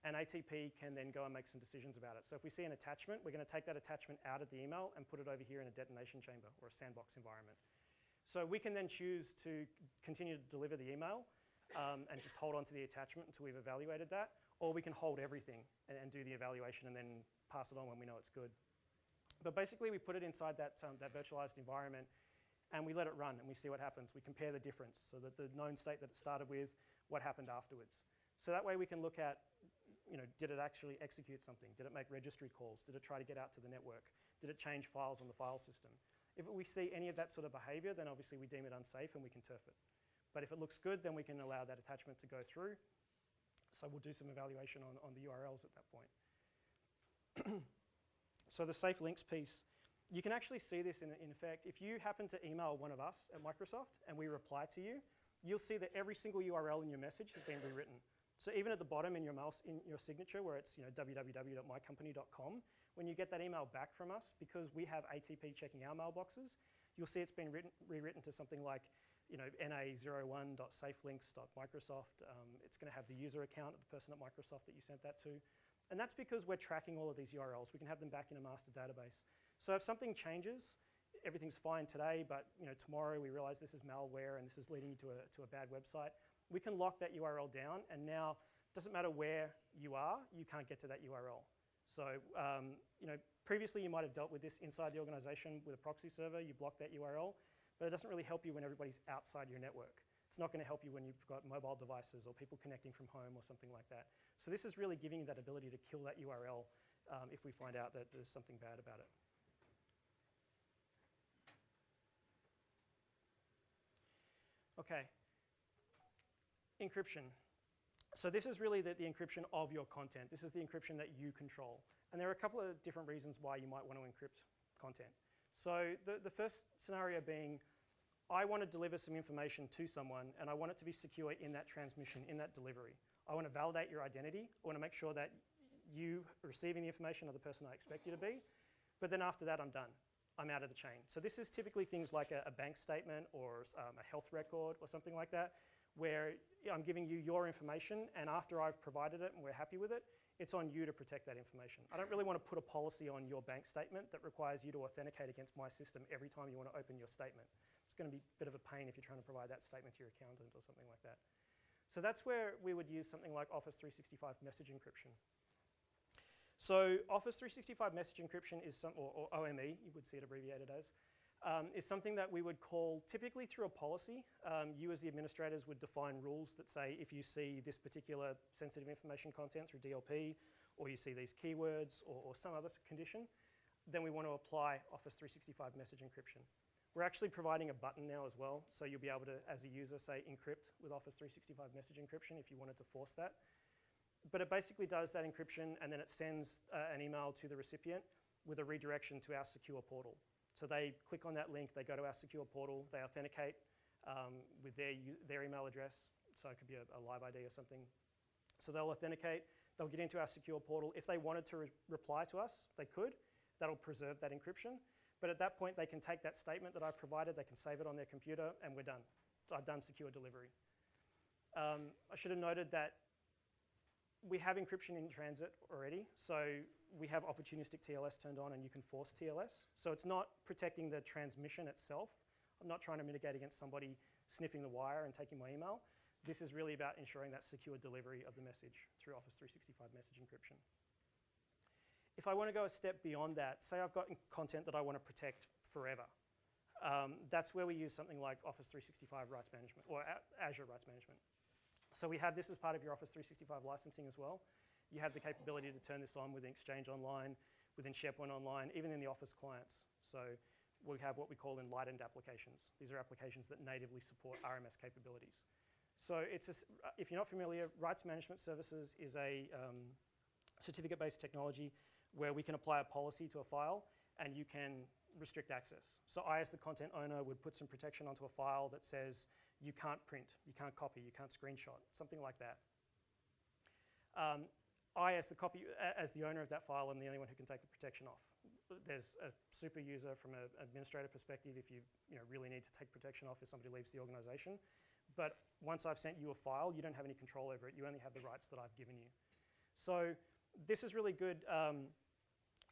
and ATP can then go and make some decisions about it. So if we see an attachment, we're going to take that attachment out of the email and put it over here in a detonation chamber or a sandbox environment. So we can then choose to continue to deliver the email and just hold on to the attachment until we've evaluated that, or we can hold everything and do the evaluation and then pass it on when we know it's good. But basically, we put it inside that virtualized environment, and we let it run, and we see what happens. We compare the difference, so that the known state that it started with, what happened afterwards. So that way we can look at, did it actually execute something? Did it make registry calls? Did it try to get out to the network? Did it change files on the file system? If we see any of that sort of behavior, then obviously we deem it unsafe and we can turf it. But if it looks good, then we can allow that attachment to go through. So we'll do some evaluation on the URLs at that point. So the safe links piece, you can actually see this in effect. If you happen to email one of us at Microsoft and we reply to you, you'll see that every single URL in your message has been rewritten. So even at the bottom in your signature where it's www.mycompany.com, when you get that email back from us, because we have ATP checking our mailboxes, you'll see it's been rewritten to something like na01.safelinks.microsoft. It's going to have the user account of the person at Microsoft that you sent that to. And that's because we're tracking all of these URLs. We can have them back in a master database. So if something changes, everything's fine today, but tomorrow we realize this is malware and this is leading you to a bad website, we can lock that URL down, and now it doesn't matter where you are, you can't get to that URL. So previously you might have dealt with this inside the organization with a proxy server, you block that URL, but it doesn't really help you when everybody's outside your network. It's not going to help you when you've got mobile devices or people connecting from home or something like that. So this is really giving you that ability to kill that URL if we find out that there's something bad about it. Okay, encryption. So this is really the encryption of your content. This is the encryption that you control. And there are a couple of different reasons why you might want to encrypt content. So the first scenario being, I want to deliver some information to someone and I want it to be secure in that transmission, in that delivery. I want to validate your identity. I want to make sure that you receiving the information are the person I expect you to be. But then after that, I'm done. I'm out of the chain. So this is typically things like a bank statement or a health record or something like that, where I'm giving you your information, and after I've provided it and we're happy with it, it's on you to protect that information. I don't really want to put a policy on your bank statement that requires you to authenticate against my system every time you want to open your statement. It's going to be a bit of a pain if you're trying to provide that statement to your accountant or something like that. So that's where we would use something like Office 365 message encryption. So Office 365 message encryption is or OME, you would see it abbreviated as, is something that we would call, typically through a policy. You as the administrators would define rules that say if you see this particular sensitive information content through DLP, or you see these keywords or some other condition, then we want to apply Office 365 message encryption. We're actually providing a button now as well, so you'll be able to, as a user, say encrypt with Office 365 message encryption if you wanted to force that. But it basically does that encryption, and then it sends an email to the recipient with a redirection to our secure portal. So they click on that link, they go to our secure portal, they authenticate with their email address, so it could be a live ID or something. So they'll authenticate, they'll get into our secure portal. If they wanted to reply to us, they could. That'll preserve that encryption. But at that point, they can take that statement that I've provided, they can save it on their computer, and we're done. So I've done secure delivery. I should have noted that we have encryption in transit already, so we have opportunistic TLS turned on and you can force TLS. So it's not protecting the transmission itself. I'm not trying to mitigate against somebody sniffing the wire and taking my email. This is really about ensuring that secure delivery of the message through Office 365 message encryption. If I want to go a step beyond that, say I've got content that I want to protect forever. That's where we use something like Office 365 Rights Management or Azure Rights Management. So we have this as part of your Office 365 licensing as well. You have the capability to turn this on within Exchange Online, within SharePoint Online, even in the Office clients. So we have what we call enlightened applications. These are applications that natively support RMS capabilities. So if you're not familiar, Rights Management Services is a certificate-based technology where we can apply a policy to a file, and you can restrict access. So I, as the content owner, would put some protection onto a file that says you can't print, you can't copy, you can't screenshot, something like that. I, as the owner of that file, am the only one who can take the protection off. There's a super user from an administrator perspective if you really need to take protection off if somebody leaves the organization. But once I've sent you a file, you don't have any control over it. You only have the rights that I've given you. So this is really good.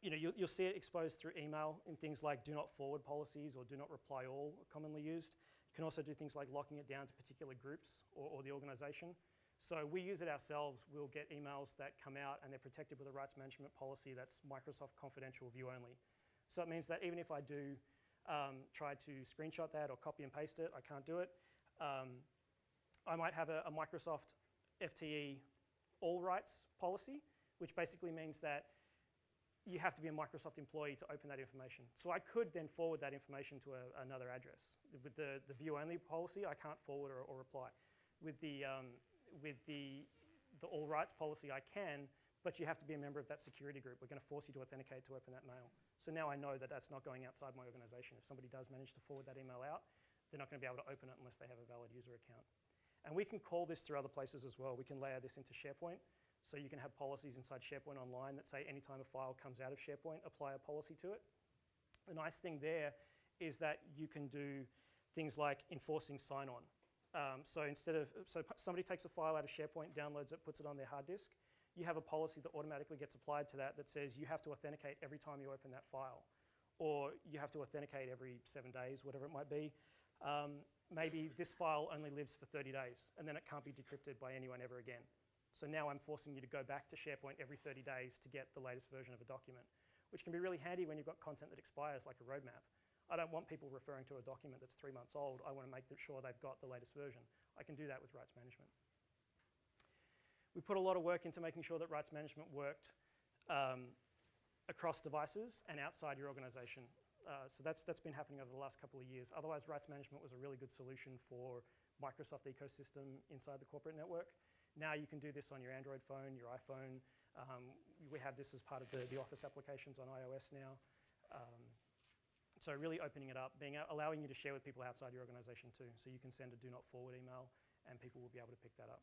You'll see it exposed through email in things like do not forward policies or do not reply all are commonly used. You can also do things like locking it down to particular groups or the organization. So we use it ourselves. We'll get emails that come out and they're protected with a rights management policy that's Microsoft confidential view only. So it means that even if I do try to screenshot that or copy and paste it, I can't do it. I might have a Microsoft FTE all rights policy, which basically means that you have to be a Microsoft employee to open that information. So I could then forward that information to another address. With the view only policy, I can't forward or reply. With the all rights policy, I can, but you have to be a member of that security group. We're going to force you to authenticate to open that mail. So now I know that that's not going outside my organization. If somebody does manage to forward that email out, they're not going to be able to open it unless they have a valid user account. And we can call this through other places as well. We can layer this into SharePoint. So you can have policies inside SharePoint Online that say anytime a file comes out of SharePoint, apply a policy to it. The nice thing there is that you can do things like enforcing sign-on. So somebody takes a file out of SharePoint, downloads it, puts it on their hard disk. You have a policy that automatically gets applied to that says you have to authenticate every time you open that file, or you have to authenticate every 7 days, whatever it might be. Maybe this file only lives for 30 days, and then it can't be decrypted by anyone ever again. So now I'm forcing you to go back to SharePoint every 30 days to get the latest version of a document, which can be really handy when you've got content that expires, like a roadmap. I don't want people referring to a document that's 3 months old. I want to make sure they've got the latest version. I can do that with rights management. We put a lot of work into making sure that rights management worked across devices and outside your organization. So that's been happening over the last couple of years. Otherwise, rights management was a really good solution for Microsoft ecosystem inside the corporate network. Now you can do this on your Android phone, your iPhone. We have this as part of the Office applications on iOS now. So really opening it up, allowing you to share with people outside your organization too. So you can send a do not forward email and people will be able to pick that up.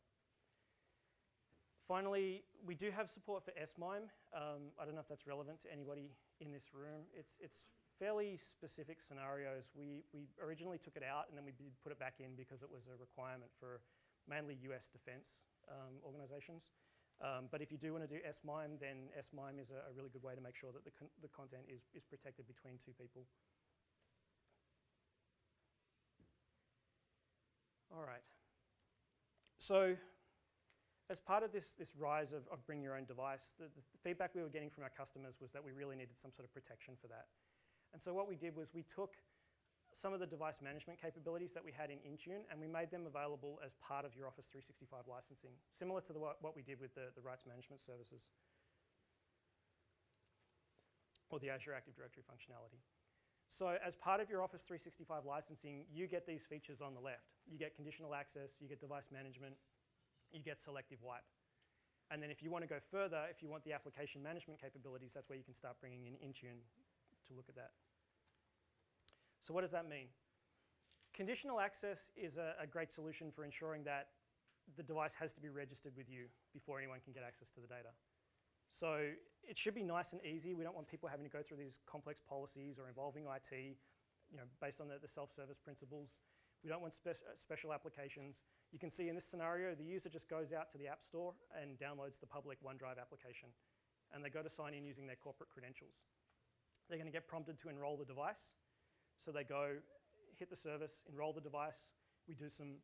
Finally, we do have support for SMIME. I don't know if that's relevant to anybody in this room. It's fairly specific scenarios. We originally took it out and then we did put it back in because it was a requirement for mainly US defense organizations. But if you do want to do SMIME, then SMIME is a really good way to make sure that the content is protected between two people. All right. So as part of this rise of bring your own device, the feedback we were getting from our customers was that we really needed some sort of protection for that. And so what we did was we took some of the device management capabilities that we had in Intune and we made them available as part of your Office 365 licensing, similar to what we did with the rights management services or the Azure Active Directory functionality. So as part of your Office 365 licensing, you get these features on the left. You get conditional access, you get device management, you get selective wipe. And then if you want to go further, if you want the application management capabilities, that's where you can start bringing in Intune to look at that. So what does that mean? Conditional access is a great solution for ensuring that the device has to be registered with you before anyone can get access to the data. So it should be nice and easy. We don't want people having to go through these complex policies or involving IT, based on the self-service principles. We don't want special applications. You can see in this scenario, the user just goes out to the App Store and downloads the public OneDrive application. And they go to sign in using their corporate credentials. They're going to get prompted to enroll the device. So they go, hit the service, enroll the device. We do some,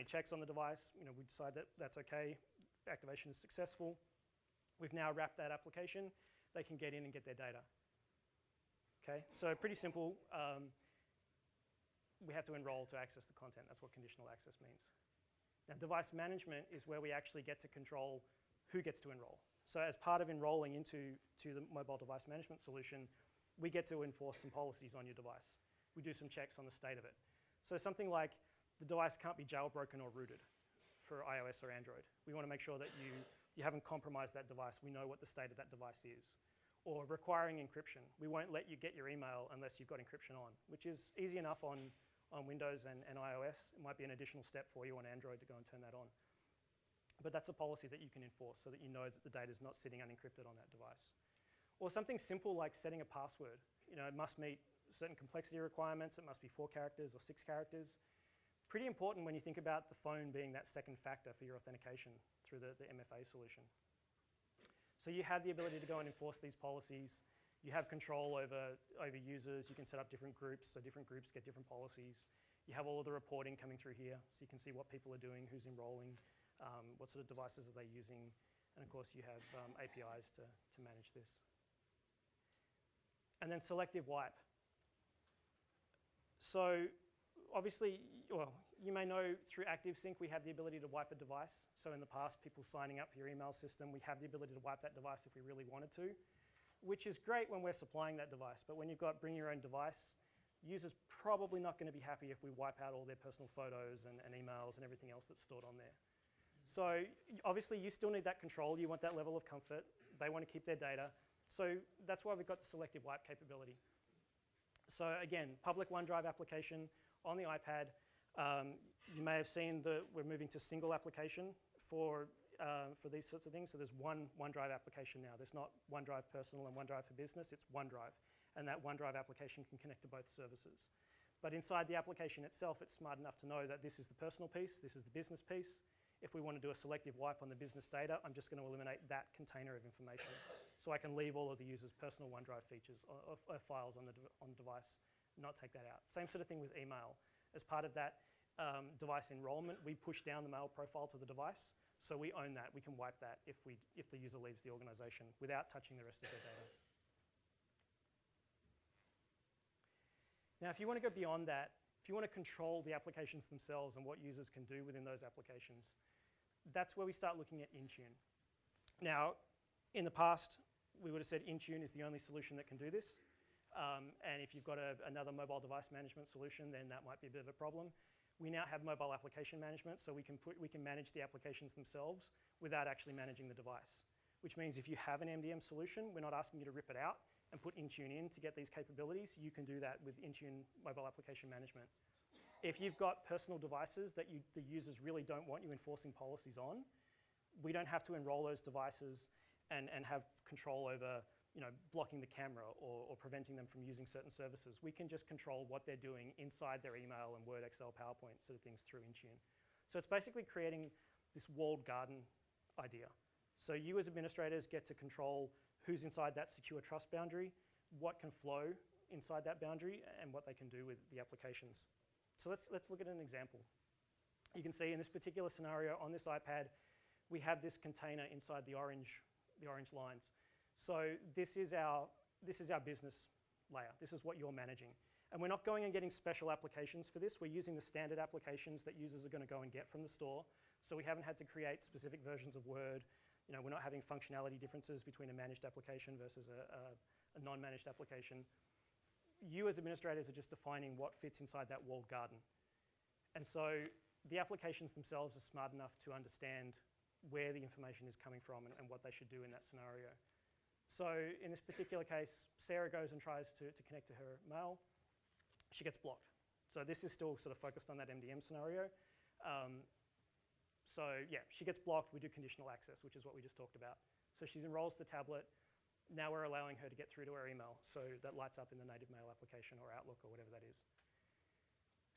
checks on the device. We decide that that's okay. Activation is successful. We've now wrapped that application. They can get in and get their data. Okay, so pretty simple. We have to enroll to access the content. That's what conditional access means. Now, device management is where we actually get to control who gets to enroll. So as part of enrolling into the mobile device management solution, we get to enforce some policies on your device. We do some checks on the state of it. So something like the device can't be jailbroken or rooted for iOS or Android. We want to make sure that you haven't compromised that device. We know what the state of that device is. or requiring encryption. We won't let you get your email unless you've got encryption on, which is easy enough on Windows and iOS. It might be an additional step for you on Android to go and turn that on. But that's a policy that you can enforce so that you know that the data is not sitting unencrypted on that device. Or something simple like setting a password. It must meet certain complexity requirements. It must be 4 characters or 6 characters. Pretty important when you think about the phone being that second factor for your authentication through the MFA solution. So you have the ability to go and enforce these policies. You have control over users. You can set up different groups, so different groups get different policies. You have all of the reporting coming through here, so you can see what people are doing, who's enrolling, what sort of devices are they using, and of course you have APIs to manage this. And then selective wipe. So obviously, well, you may know through ActiveSync we have the ability to wipe a device. So in the past, people signing up for your email system, we have the ability to wipe that device if we really wanted to, which is great when we're supplying that device. But when you've got bring your own device, users probably not going to be happy if we wipe out all their personal photos and emails and everything else that's stored on there. So obviously, you still need that control. You want that level of comfort. They want to keep their data. So that's why we've got the selective wipe capability. So again, public OneDrive application on the iPad. You may have seen that we're moving to single application for these sorts of things. So there's one OneDrive application now. There's not OneDrive Personal and OneDrive for Business. It's OneDrive. And that OneDrive application can connect to both services. But inside the application itself, it's smart enough to know that this is the personal piece, this is the business piece. If we want to do a selective wipe on the business data, I'm just going to eliminate that container of information. So I can leave all of the user's personal OneDrive features or files on the device, not take that out. Same sort of thing with email. As part of that device enrollment, we push down the mail profile to the device. So we own that. We can wipe that if the user leaves the organization without touching the rest of their data. Now, if you want to go beyond that, if you want to control the applications themselves and what users can do within those applications, that's where we start looking at Intune. Now, in the past, we would have said Intune is the only solution that can do this. And if you've got another mobile device management solution, then that might be a bit of a problem. We now have mobile application management, so we can manage the applications themselves without actually managing the device. Which means if you have an MDM solution, we're not asking you to rip it out and put Intune in to get these capabilities. You can do that with Intune mobile application management. If you've got personal devices that the users really don't want you enforcing policies on, we don't have to enroll those devices and have control over blocking the camera or preventing them from using certain services. We can just control what they're doing inside their email and Word, Excel, PowerPoint sort of things through Intune. So it's basically creating this walled garden idea. So you as administrators get to control who's inside that secure trust boundary, what can flow inside that boundary, and what they can do with the applications. So let's look at an example. You can see in this particular scenario on this iPad, we have this container inside the orange lines. So this is our business layer. This is what you're managing. And we're not going and getting special applications for this. We're using the standard applications that users are going to go and get from the store. So we haven't had to create specific versions of Word. We're not having functionality differences between a managed application versus a non-managed application. You as administrators are just defining what fits inside that walled garden. And so the applications themselves are smart enough to understand where the information is coming from and what they should do in that scenario. So in this particular case, Sarah goes and tries to connect to her mail. She gets blocked. So this is still sort of focused on that MDM scenario. So yeah, she gets blocked. We do conditional access, which is what we just talked about. So she enrolls the tablet. Now we're allowing her to get through to her email. So that lights up in the native mail application or Outlook or whatever that is.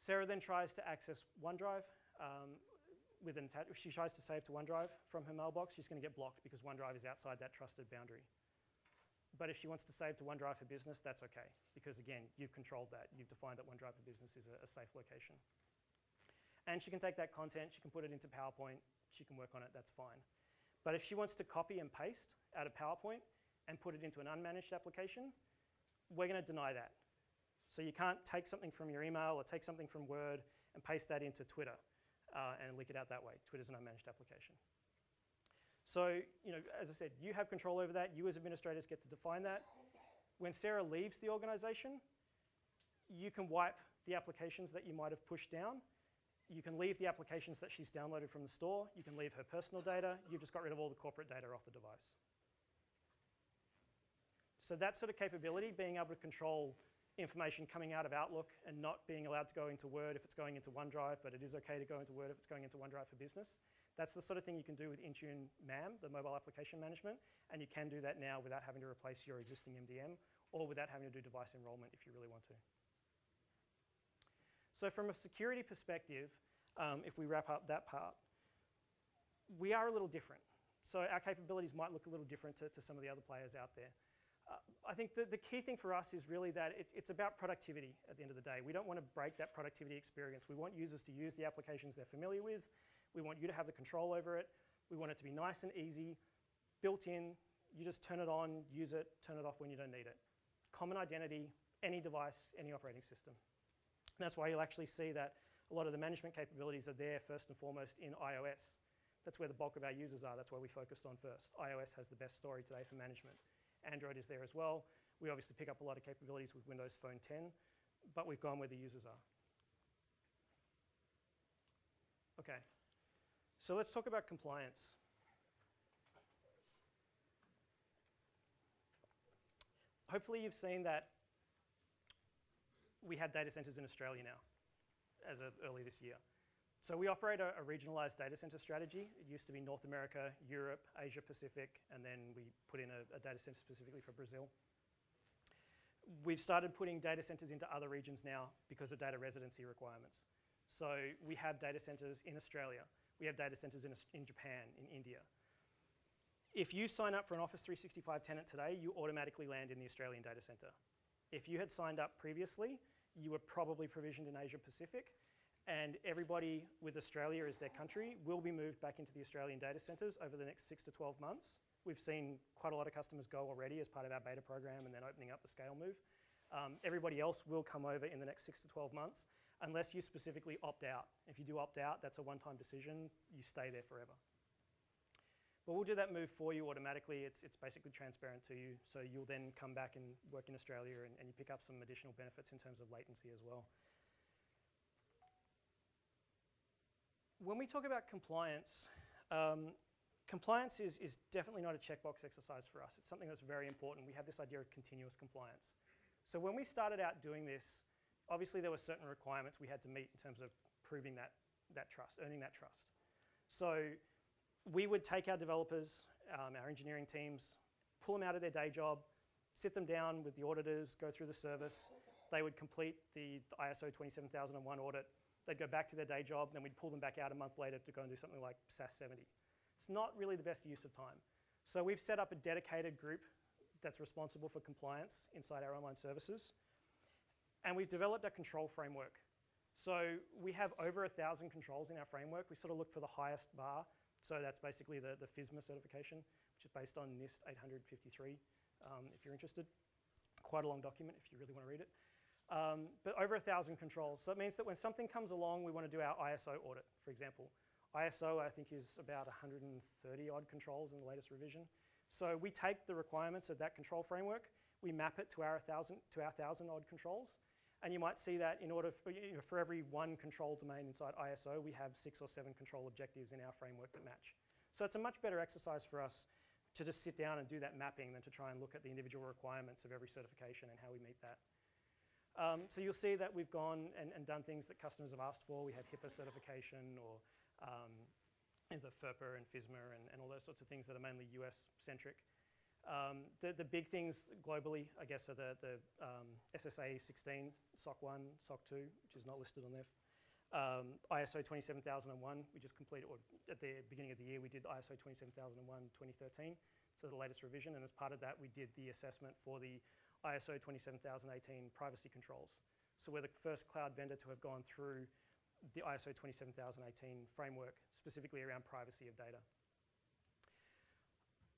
Sarah then tries to access OneDrive. She tries to save to OneDrive from her mailbox. She's going to get blocked because OneDrive is outside that trusted boundary. But if she wants to save to OneDrive for Business, that's okay. Because again, you've controlled that. You've defined that OneDrive for Business is a safe location. And she can take that content, she can put it into PowerPoint, she can work on it, that's fine. But if she wants to copy and paste out of PowerPoint and put it into an unmanaged application, we're going to deny that. So you can't take something from your email or take something from Word and paste that into Twitter and leak it out that way. Twitter's an unmanaged application. So, as I said, you have control over that. You as administrators get to define that. When Sarah leaves the organization, you can wipe the applications that you might have pushed down. You can leave the applications that she's downloaded from the store. You can leave her personal data. You've just got rid of all the corporate data off the device. So that sort of capability, being able to control information coming out of Outlook and not being allowed to go into Word if it's going into OneDrive, but it is okay to go into Word if it's going into OneDrive for Business. That's the sort of thing you can do with Intune MAM, the Mobile Application Management, and you can do that now without having to replace your existing MDM or without having to do device enrollment if you really want to. So from a security perspective, if we wrap up that part, we are a little different. So our capabilities might look a little different to some of the other players out there. I think the key thing for us is really that it's about productivity at the end of the day. We don't want to break that productivity experience. We want users to use the applications they're familiar with. We want you to have the control over it. We want it to be nice and easy, built in. You just turn it on, use it, turn it off when you don't need it. Common identity, any device, any operating system. And that's why you'll actually see that a lot of the management capabilities are there first and foremost in iOS. That's where the bulk of our users are. That's where we focused on first. iOS has the best story today for management. Android is there as well. We obviously pick up a lot of capabilities with Windows Phone 10, but we've gone where the users are. Okay, so let's talk about compliance. Hopefully you've seen that we have data centers in Australia now, as of early this year. So we operate a regionalized data center strategy. It used to be North America, Europe, Asia Pacific, and then we put in a data center specifically for Brazil. We've started putting data centers into other regions now because of data residency requirements. So we have data centers in Australia. We have data centers in Japan, in India. If you sign up for an Office 365 tenant today, you automatically land in the Australian data center. If you had signed up previously, you were probably provisioned in Asia Pacific, and everybody with Australia as their country will be moved back into the Australian data centers over the next 6 to 12 months. We've seen quite a lot of customers go already as part of our beta program and then opening up the scale move. Everybody else will come over in the next 6 to 12 months unless you specifically opt out. If you do opt out, that's a one-time decision. You stay there forever. But we'll do that move for you automatically. It's basically transparent to you. So you'll then come back and work in Australia and you pick up some additional benefits in terms of latency as well. When we talk about compliance, compliance is definitely not a checkbox exercise for us. It's something that's very important. We have this idea of continuous compliance. So when we started out doing this, obviously there were certain requirements we had to meet in terms of proving that trust, earning that trust. So we would take our developers, our engineering teams, pull them out of their day job, sit them down with the auditors, go through the service. They would complete the ISO 27001 audit. They'd go back to their day job, then we'd pull them back out a month later to go and do something like SAS 70. It's not really the best use of time. So we've set up a dedicated group that's responsible for compliance inside our online services. And we've developed a control framework. So we have over 1,000 controls in our framework. We sort of look for the highest bar. So that's basically the FISMA certification, which is based on NIST 853, if you're interested. Quite a long document if you really want to read it. But over 1,000 controls. So it means that when something comes along, we want to do our ISO audit, for example. ISO, I think, is about 130 odd controls in the latest revision. So we take the requirements of that control framework, we map it to our 1,000 odd controls, and you might see that in order for every one control domain inside ISO, we have 6 or 7 control objectives in our framework that match. So it's a much better exercise for us to just sit down and do that mapping than to try and look at the individual requirements of every certification and how we meet that. So you'll see that we've gone and done things that customers have asked for. We have HIPAA certification or the FERPA and FISMA and all those sorts of things that are mainly US-centric. The big things globally, I guess, are the SSA 16, SOC 1, SOC 2, which is not listed on there. ISO 27001, we just completed, or at the beginning of the year, we did ISO 27001 2013, so the latest revision, and as part of that, we did the assessment for the ISO 27018 privacy controls. So we're the first cloud vendor to have gone through the ISO 27018 framework, specifically around privacy of data.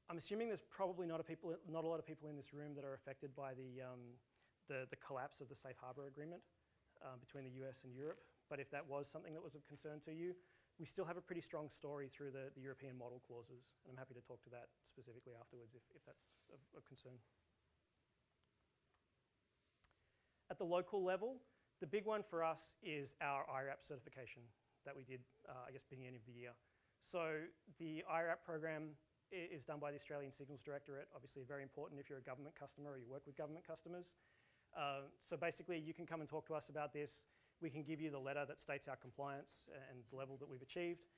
I'm assuming there's probably not a lot of people in this room that are affected by the collapse of the Safe Harbor Agreement between the US and Europe. But if that was something that was of concern to you, we still have a pretty strong story through the European model clauses. And I'm happy to talk to that specifically afterwards if that's of concern. At the local level, the big one for us is our IRAP certification that we did, I guess, beginning of the year. So the IRAP program is done by the Australian Signals Directorate, obviously very important if you're a government customer or you work with government customers. So basically, you can come and talk to us about this. We can give you the letter that states our compliance and the level that we've achieved.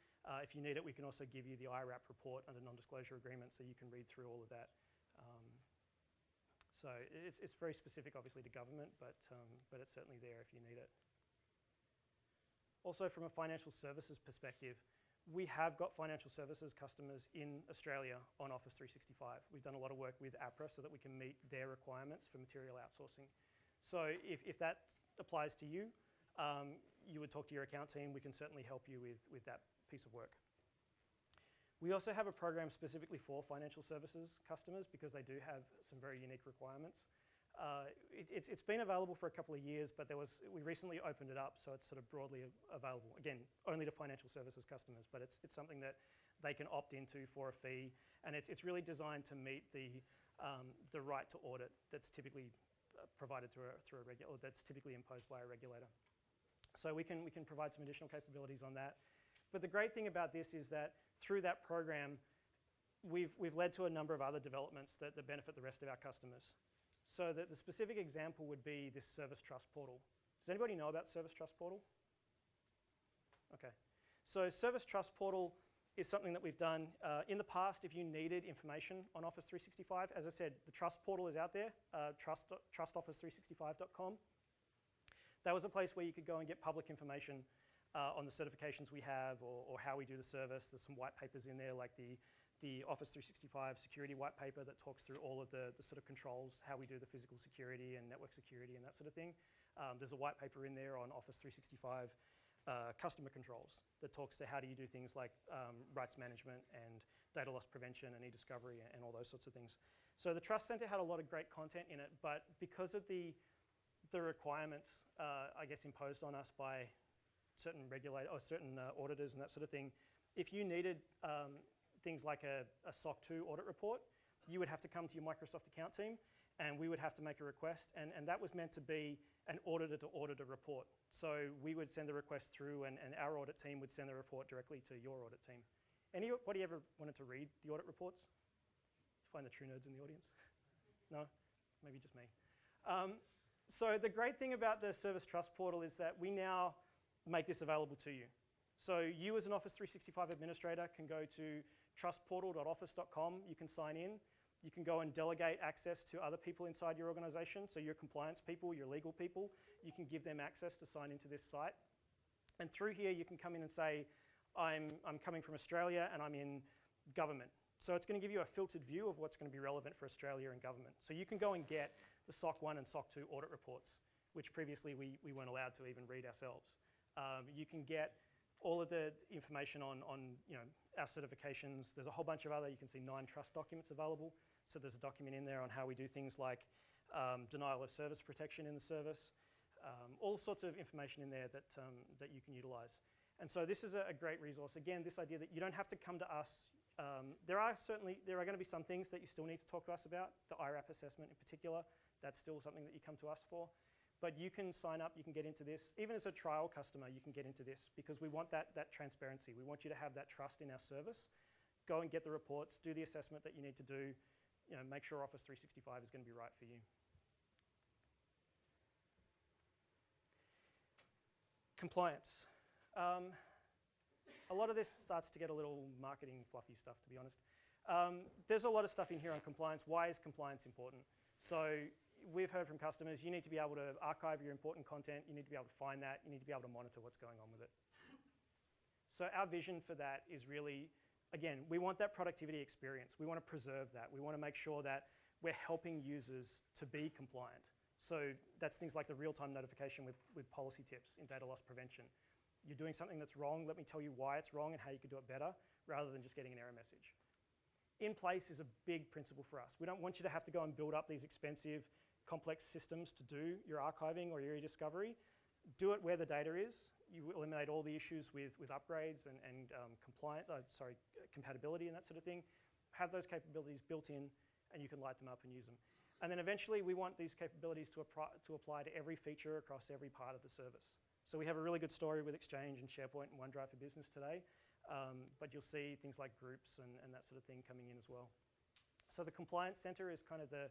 If you need it, we can also give you the IRAP report under non-disclosure agreement so you can read through all of that. So it's very specific, obviously, to government, but it's certainly there if you need it. Also, from a financial services perspective, we have got financial services customers in Australia on Office 365. We've done a lot of work with APRA so that we can meet their requirements for material outsourcing. So if that applies to you, you would talk to your account team. We can certainly help you with that piece of work. We also have a program specifically for financial services customers because they do have some very unique requirements. It's been available for a couple of years, but we recently opened it up, so it's sort of broadly available. Again, only to financial services customers, but it's something that they can opt into for a fee, and it's really designed to meet the right to audit that's typically provided through a regulator, that's typically imposed by a regulator. So we can provide some additional capabilities on that. But the great thing about this is that through that program, we've led to a number of other developments that benefit the rest of our customers. So the specific example would be this Service Trust Portal. Does anybody know about Service Trust Portal? Okay. So Service Trust Portal is something that we've done in the past. If you needed information on Office 365, as I said, the Trust Portal is out there, trustoffice365.com. That was a place where you could go and get public information on the certifications we have or how we do the service. There's some white papers in there like the Office 365 security white paper that talks through all of the sort of controls, how we do the physical security and network security and that sort of thing. There's a white paper in there on Office 365 customer controls that talks to how do you do things like rights management and data loss prevention and e-discovery and all those sorts of things. So the Trust Centre had a lot of great content in it, but because of the requirements, I guess, imposed on us by certain regulators or certain auditors and that sort of thing, if you needed things like a SOC 2 audit report, you would have to come to your Microsoft account team and we would have to make a request, and that was meant to be an auditor-to-auditor report. So we would send the request through and our audit team would send the report directly to your audit team. Anybody ever wanted to read the audit reports? Find the true nerds in the audience? No? Maybe just me. So the great thing about the Service Trust Portal is that we now make this available to you. So you as an Office 365 administrator can go to trustportal.office.com. You can sign in. You can go and delegate access to other people inside your organization. So your compliance people, your legal people, you can give them access to sign into this site. And through here, you can come in and say, I'm coming from Australia and I'm in government. So it's going to give you a filtered view of what's going to be relevant for Australia and government. So you can go and get the SOC 1 and SOC 2 audit reports, which previously we weren't allowed to even read ourselves. You can get all of the information on our certifications. There's a whole bunch of other, you can see 9 trust documents available. So there's a document in there on how we do things like denial of service protection in the service, all sorts of information in there that you can utilize. And so this is a great resource. Again, this idea that you don't have to come to us. There are going to be some things that you still need to talk to us about, the IRAP assessment in particular. That's still something that you come to us for. But you can sign up, you can get into this. Even as a trial customer, you can get into this because we want that transparency. We want you to have that trust in our service. Go and get the reports, do the assessment that you need to do, make sure Office 365 is going to be right for you. Compliance. A lot of this starts to get a little marketing fluffy stuff, to be honest. There's a lot of stuff in here on compliance. Why is compliance important? So we've heard from customers, you need to be able to archive your important content, you need to be able to find that, you need to be able to monitor what's going on with it. So our vision for that is really, again, we want that productivity experience. We want to preserve that. We want to make sure that we're helping users to be compliant. So that's things like the real-time notification with policy tips in data loss prevention. You're doing something that's wrong, let me tell you why it's wrong and how you could do it better, rather than just getting an error message. In place is a big principle for us. We don't want you to have to go and build up these expensive, complex systems to do your archiving or your e-discovery. Do it where the data is. You eliminate all the issues with upgrades and compatibility and that sort of thing. Have those capabilities built in and you can light them up and use them. And then eventually we want these capabilities to apply to every feature across every part of the service. So we have a really good story with Exchange and SharePoint and OneDrive for Business today. but you'll see things like groups and that sort of thing coming in as well. So the Compliance Center is kind of the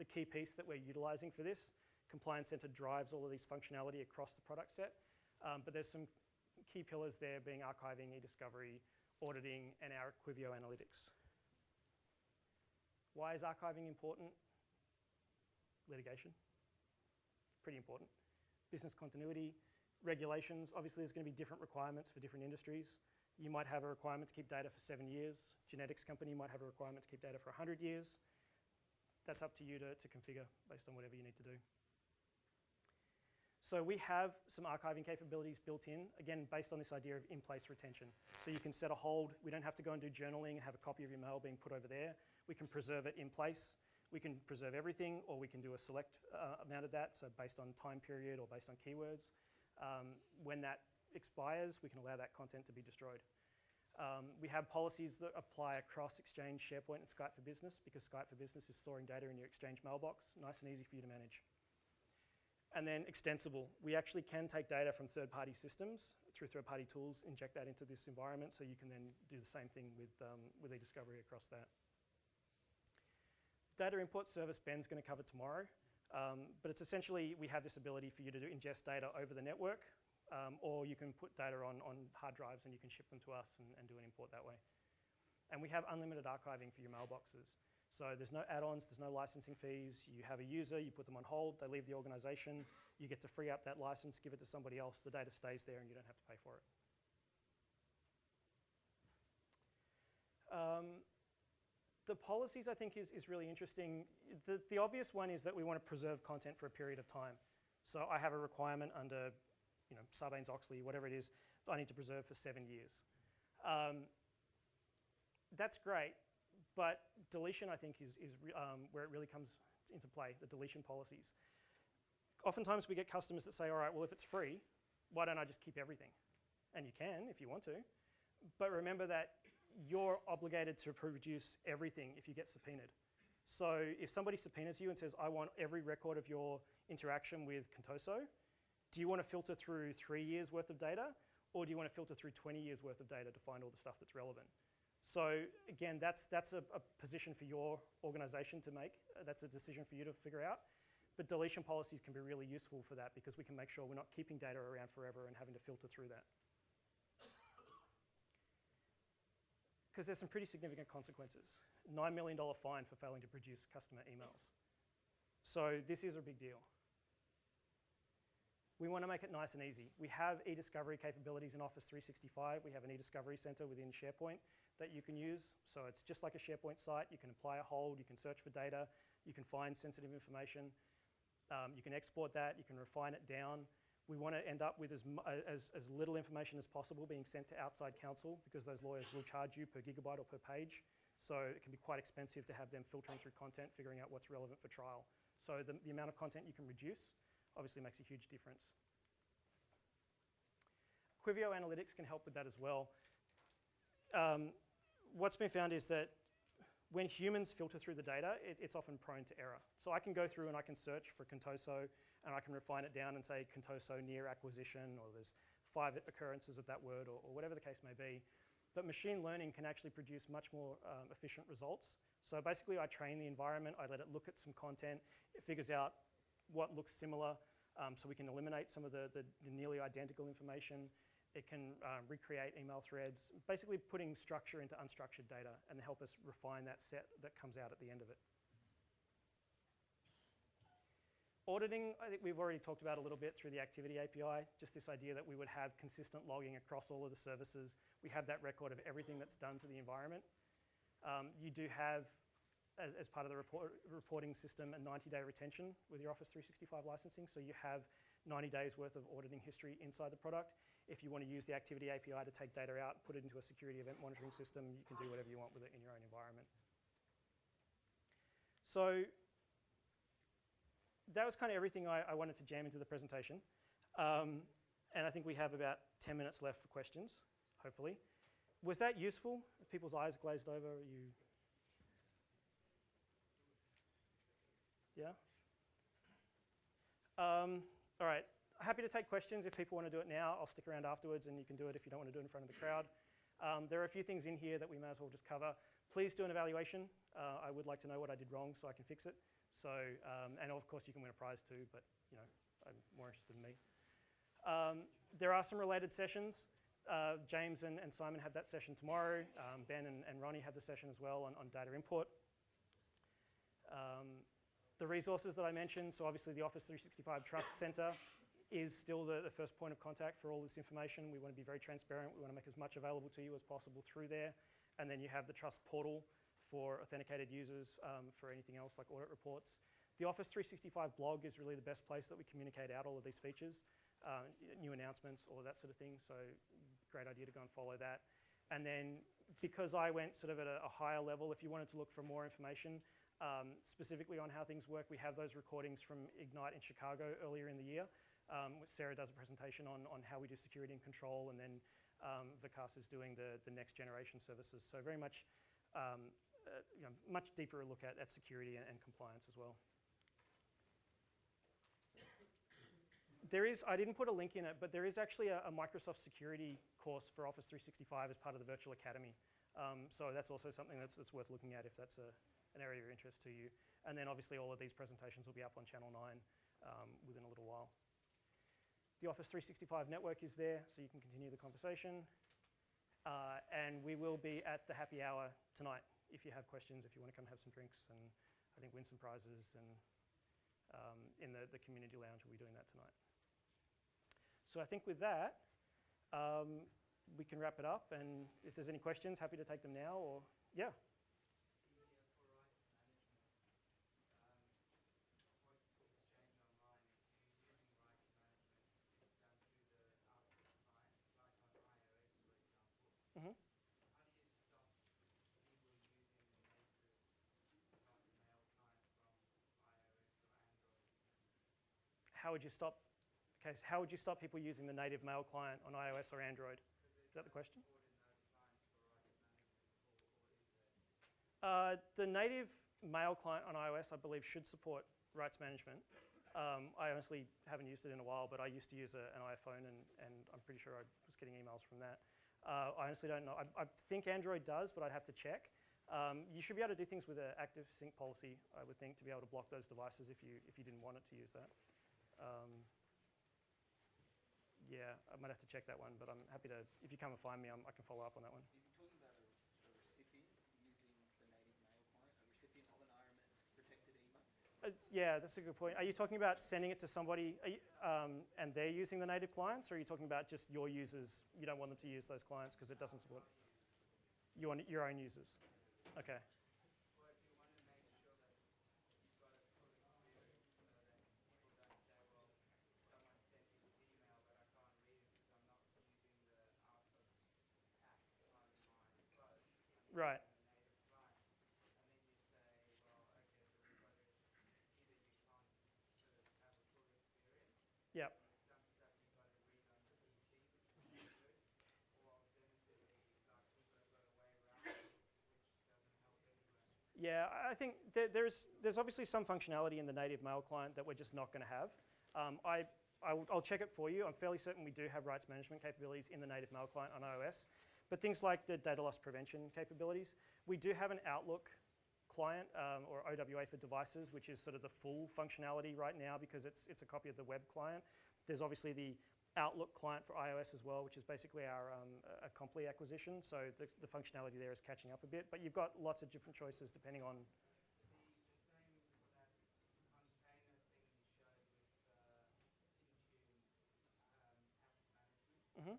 key piece that we're utilizing for this. Compliance Center drives all of these functionality across the product set, but there's some key pillars there being archiving, e-discovery, auditing, and our Quivio analytics. Why is archiving important? Litigation, pretty important. Business continuity, regulations. Obviously, there's going to be different requirements for different industries. You might have a requirement to keep data for 7 years. Genetics company might have a requirement to keep data for 100 years. That's up to you to configure based on whatever you need to do. So we have some archiving capabilities built in, again, based on this idea of in-place retention. So you can set a hold. We don't have to go and do journaling and have a copy of your mail being put over there. We can preserve it in place. We can preserve everything, or we can do a select amount of that, so based on time period or based on keywords. When that expires, we can allow that content to be destroyed. We have policies that apply across Exchange, SharePoint, and Skype for Business, because Skype for Business is storing data in your Exchange mailbox. Nice and easy for you to manage. And then extensible. We actually can take data from third-party systems through third-party tools, inject that into this environment, so you can then do the same thing with e-discovery across that. Data import service Ben's going to cover tomorrow, but it's essentially we have this ability for you to ingest data over the network, or you can put data on hard drives and you can ship them to us and do an import that way. And we have unlimited archiving for your mailboxes. So there's no add-ons, there's no licensing fees. You have a user, you put them on hold, they leave the organization, you get to free up that license, give it to somebody else, the data stays there and you don't have to pay for it. The policies, I think, is really interesting. The obvious one is that we want to preserve content for a period of time. So I have a requirement under Sarbanes-Oxley, whatever it is, I need to preserve for 7 years. That's great, but deletion, I think, is where it really comes into play, the deletion policies. Oftentimes we get customers that say, all right, well, if it's free, why don't I just keep everything? And you can if you want to, but remember that you're obligated to produce everything if you get subpoenaed. So if somebody subpoenas you and says, I want every record of your interaction with Contoso, do you want to filter through 3 years worth of data, or do you want to filter through 20 years worth of data to find all the stuff that's relevant? So again, that's a position for your organization to make. That's a decision for you to figure out. But deletion policies can be really useful for that because we can make sure we're not keeping data around forever and having to filter through that. Because there's some pretty significant consequences. $9 million fine for failing to produce customer emails. So this is a big deal. We want to make it nice and easy. We have e-discovery capabilities in Office 365. We have an e-discovery center within SharePoint that you can use. So it's just like a SharePoint site. You can apply a hold, you can search for data, you can find sensitive information, you can export that, you can refine it down. We want to end up with as little information as possible being sent to outside counsel because those lawyers will charge you per gigabyte or per page. So it can be quite expensive to have them filtering through content, figuring out what's relevant for trial. So the amount of content you can reduce obviously makes a huge difference. Quivio Analytics can help with that as well. What's been found is that when humans filter through the data, it's often prone to error. So I can go through and I can search for Contoso and I can refine it down and say Contoso near acquisition, or there's 5 occurrences of that word, or whatever the case may be. But machine learning can actually produce much more efficient results. So basically I train the environment, I let it look at some content, it figures out what looks similar, so we can eliminate some of the nearly identical information. It can recreate email threads, basically putting structure into unstructured data and help us refine that set that comes out at the end of it. Auditing, I think we've already talked about a little bit through the Activity API, just this idea that we would have consistent logging across all of the services. We have that record of everything that's done to the environment. You do have, as part of the reporting system, a 90-day retention with your Office 365 licensing, so you have 90 days worth of auditing history inside the product. If you want to use the Activity API to take data out, put it into a security event monitoring system, you can do whatever you want with it in your own environment. So that was kind of everything I wanted to jam into the presentation. And I think we have about 10 minutes left for questions, hopefully. Was that useful? Are people's eyes glazed over? Are you? Yeah? All right. Happy to take questions if people want to do it now. I'll stick around afterwards and you can do it if you don't want to do it in front of the crowd. There are a few things in here that we may as well just cover. Please do an evaluation. I would like to know what I did wrong so I can fix it. So, and of course you can win a prize too, but you know, I'm more interested in me. There are some related sessions. James and Simon have that session tomorrow. Ben and Ronnie have the session as well on data import. The resources that I mentioned, so obviously the Office 365 Trust Center is still the first point of contact for all this information. We want to be very transparent. We want to make as much available to you as possible through there. And then you have the Trust portal for authenticated users for anything else like audit reports. The Office 365 blog is really the best place that we communicate out all of these features, new announcements, all of that sort of thing. So great idea to go and follow that. And then because I went sort of at a higher level, if you wanted to look for more information, specifically on how things work, we have those recordings from Ignite in Chicago earlier in the year. Sarah does a presentation on how we do security and control, and then Vikas is doing the next generation services. So very much, you know, much deeper look at security and compliance as well. There is, I didn't put a link in it, but there is actually a Microsoft security course for Office 365 as part of the Virtual Academy. So that's also something that's worth looking at if that's an area of interest to you. And then obviously all of these presentations will be up on Channel 9 within a little while. The Office 365 network is there, so you can continue the conversation. And we will be at the happy hour tonight if you have questions, if you want to come have some drinks and I think win some prizes. And in the community lounge, we'll be doing that tonight. So I think with that, we can wrap it up. And if there's any questions, happy to take them now or, yeah. Mm-hmm. How would you stop? Okay, so how would you stop people using the native mail client on iOS or Android? Is that the question? The native mail client on iOS, I believe, should support rights management. I honestly haven't used it in a while, but I used to use an iPhone, and I'm pretty sure I was getting emails from that. I honestly don't know. I think Android does, but I'd have to check. You should be able to do things with an active sync policy, I would think, to be able to block those devices if you didn't want it to use that. Yeah, I might have to check that one, but I'm happy to, if you come and find me, I can follow up on that one. Is he talking about a recipient using the native mail client, a recipient of an RMS-protected email? Yeah, that's a good point. Are you talking about sending it to somebody and they're using the native clients, or are you talking about just your users? You don't want them to use those clients because it doesn't support? You want your own users? Okay. Right. Yep. Yeah, I think there's obviously some functionality in the native mail client that we're just not going to have. I'll check it for you. I'm fairly certain we do have rights management capabilities in the native mail client on iOS. But things like the data loss prevention capabilities, we do have an Outlook client or OWA for devices, which is sort of the full functionality right now because it's a copy of the web client. There's obviously the Outlook client for iOS as well, which is basically our Acompli acquisition. So the functionality there is catching up a bit, but you've got lots of different choices depending on. Mm-hmm.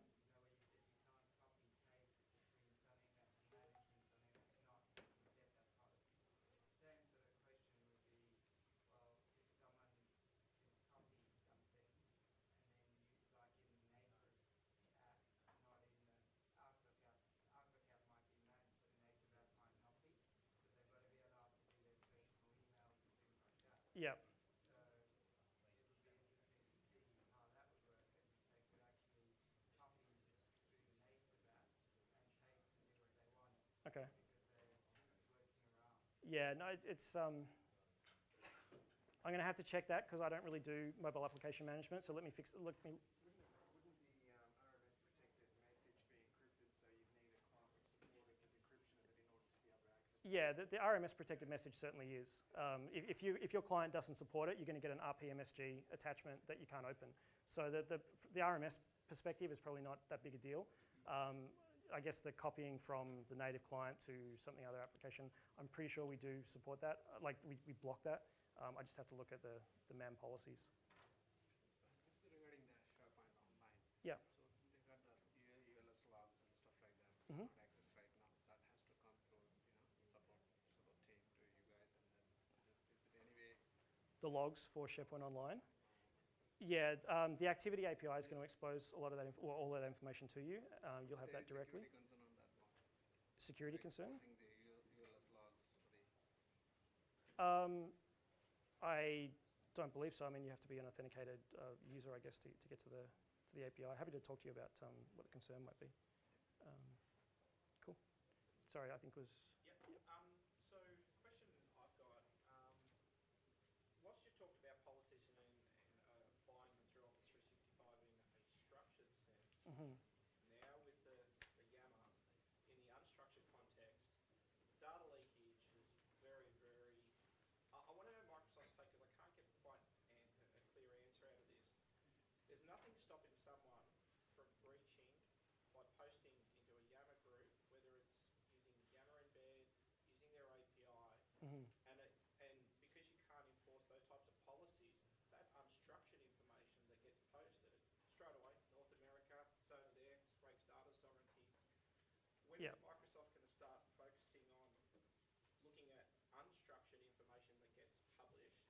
Yeah. Okay. Yeah, no, it's I'm going to have to check that because I don't really do mobile application management. So let me fix. Let me. Wouldn't the RMS protected message be encrypted? So you'd need a Yeah, the RMS protected message certainly is. If your client doesn't support it, you're going to get an RPMSG attachment that you can't open. So the RMS perspective is probably not that big a deal. I guess the copying from the native client to something other application, I'm pretty sure we do support that. Like we block that. I just have to look at the MAM policies. Just regarding the SharePoint Online. Yeah. So they got the ULS logs and stuff like that. Mhm. Not access right now. That has to come through, support team to you guys, and then is it any way? The logs for SharePoint Online. Yeah, the activity API is going to expose a lot of that, or all that information to you. You'll have that directly. Security concern on that one. Security concern? Exposing the ULS logs to the. I don't believe so. I mean, you have to be an authenticated user, I guess, to get to the API. Happy to talk to you about what the concern might be. Cool. Sorry, I think it was. Yep. So question I've got, whilst you've talked about policies and applying them through Office 365 in a structured sense, Mhm. now with the Yammer, in the unstructured context, data leakage is very, very... I want to know Microsoft's take, because I can't get quite a clear answer out of this. There's nothing stopping someone from breaching by posting into a Yammer group, whether it's using Yammer embed, using their API, Mhm. and because you can't enforce those types of policies, that unstructured information that gets posted straight away, North America, it's over there, breaks data sovereignty. When Yeah. is Microsoft going to start focusing on looking at unstructured information that gets published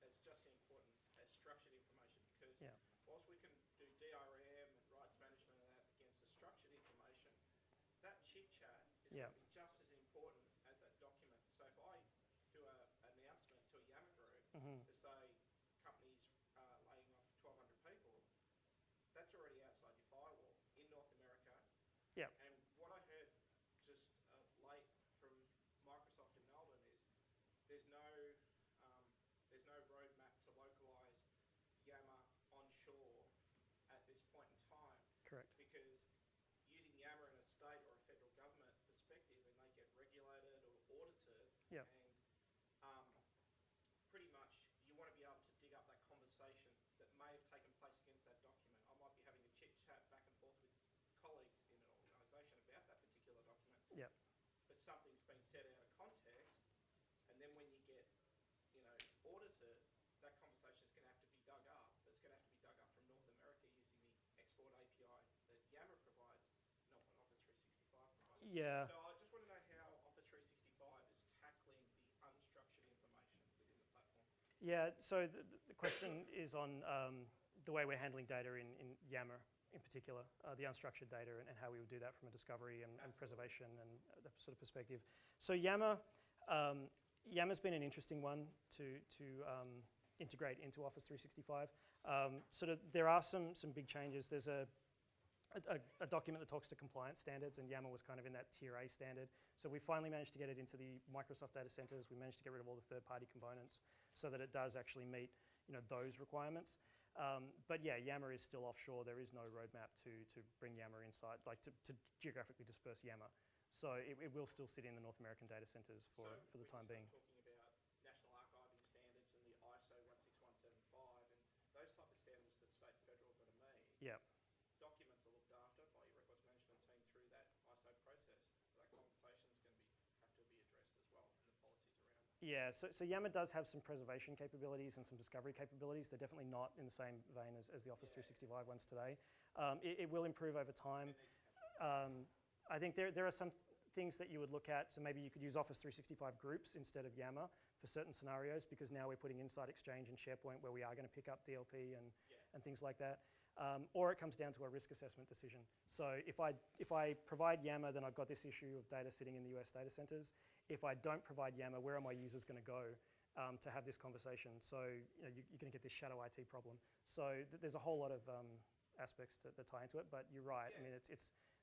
as just as important as structured information? Because Yeah. whilst we can do DRM and rights management and that against the structured information, that chit chat is Yeah. going to be just as important as that document. So if I do an announcement to a Yammer group Mhm. to say companies laying off 1,200 people, that's already outside your firewall in North America. Yeah. And what I heard just of late from Microsoft in Melbourne is there's no roadmap to localize Yammer onshore at this point in time. Correct. Because using Yammer in a state or a federal government perspective, and they get regulated or audited, Yeah. and pretty much you want to be able to dig up that conversation that may have taken place against that document. I might be having a chit chat back and forth with colleagues in an organisation about that particular document. Yeah. But something's been said out of context, and then when you get, audited, that conversation is going to have to be dug up. It's going to have to be dug up from North America using the export API that Yammer provides, not what Office 365 provides. Yeah. So I just want to know how Office 365 is tackling the unstructured information within the platform. Yeah, so the question is on the way we're handling data in Yammer in particular, the unstructured data and how we would do that from a discovery and preservation and that sort of perspective. So Yammer's been an interesting one to integrate into Office 365. There are some big changes. There's a document that talks to compliance standards, and Yammer was kind of in that tier A standard. So we finally managed to get it into the Microsoft data centers. We managed to get rid of all the third-party components so that it does actually meet those requirements. But yeah, Yammer is still offshore. There is no roadmap to bring Yammer inside, like to geographically disperse Yammer. So it will still sit in the North American data centers for the time being. So when you start talking about national archiving standards and the ISO 16175 and those type of standards that state and federal are going to meet, Yeah. documents are looked after by your records management team through that ISO process. That conversation is going to have to be addressed as well, and the policies around that. Yeah, so Yammer does have some preservation capabilities and some discovery capabilities. They're definitely not in the same vein as the Office 365 ones today. It will improve over time. I think there are some things that you would look at. So maybe you could use Office 365 groups instead of Yammer for certain scenarios, because now we're putting Inside Exchange and SharePoint where we are going to pick up DLP and things like that. Or it comes down to a risk assessment decision. So if I provide Yammer, then I've got this issue of data sitting in the US data centers. If I don't provide Yammer, where are my users going to go to have this conversation? So you're going to get this shadow IT problem. So there's a whole lot of aspects that tie into it, but you're right. I mean,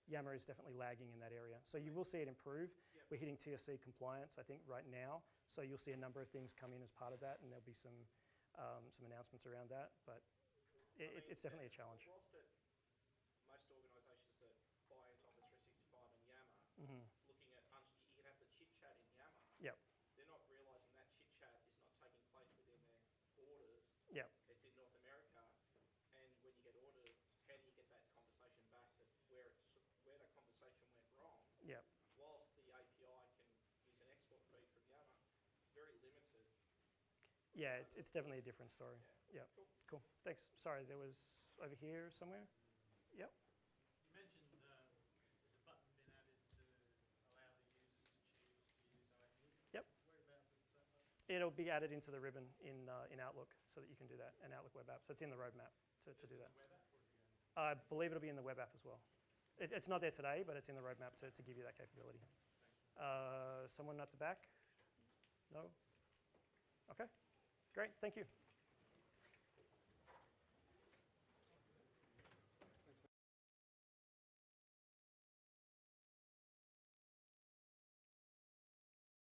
Yammer is definitely lagging in that area. So you will see it improve. We're hitting TSC compliance, I think, right now. So you'll see a number of things come in as part of that, and there'll be some announcements around that. But it's definitely a challenge. Whilst most organisations that buy into Office 365 and Yammer, Mm-hmm. looking at you can have the chit chat in Yammer, Yep. They're not realising that chit chat is not taking place within their borders. Yep. It's in North America, and when you get audited, how do you get that conversation back that where that conversation went wrong? Yep. Whilst the API can use an export feed from Yammer, it's very limited. Yeah, it's definitely a different story. Yeah. Yep. Cool. Cool. Thanks. Sorry, there was over here somewhere. Yep. You mentioned there's a button been added to allow the users to choose to use iFeed. Yep. Whereabouts is that button? It'll be added into the ribbon in Outlook so that you can do that, an Outlook web app. So it's in the roadmap to do that. Web app or is it going to? I believe it'll be in the web app as well. It's not there today, but it's in the roadmap to give you that capability. Someone at the back? No? Okay, great, thank you.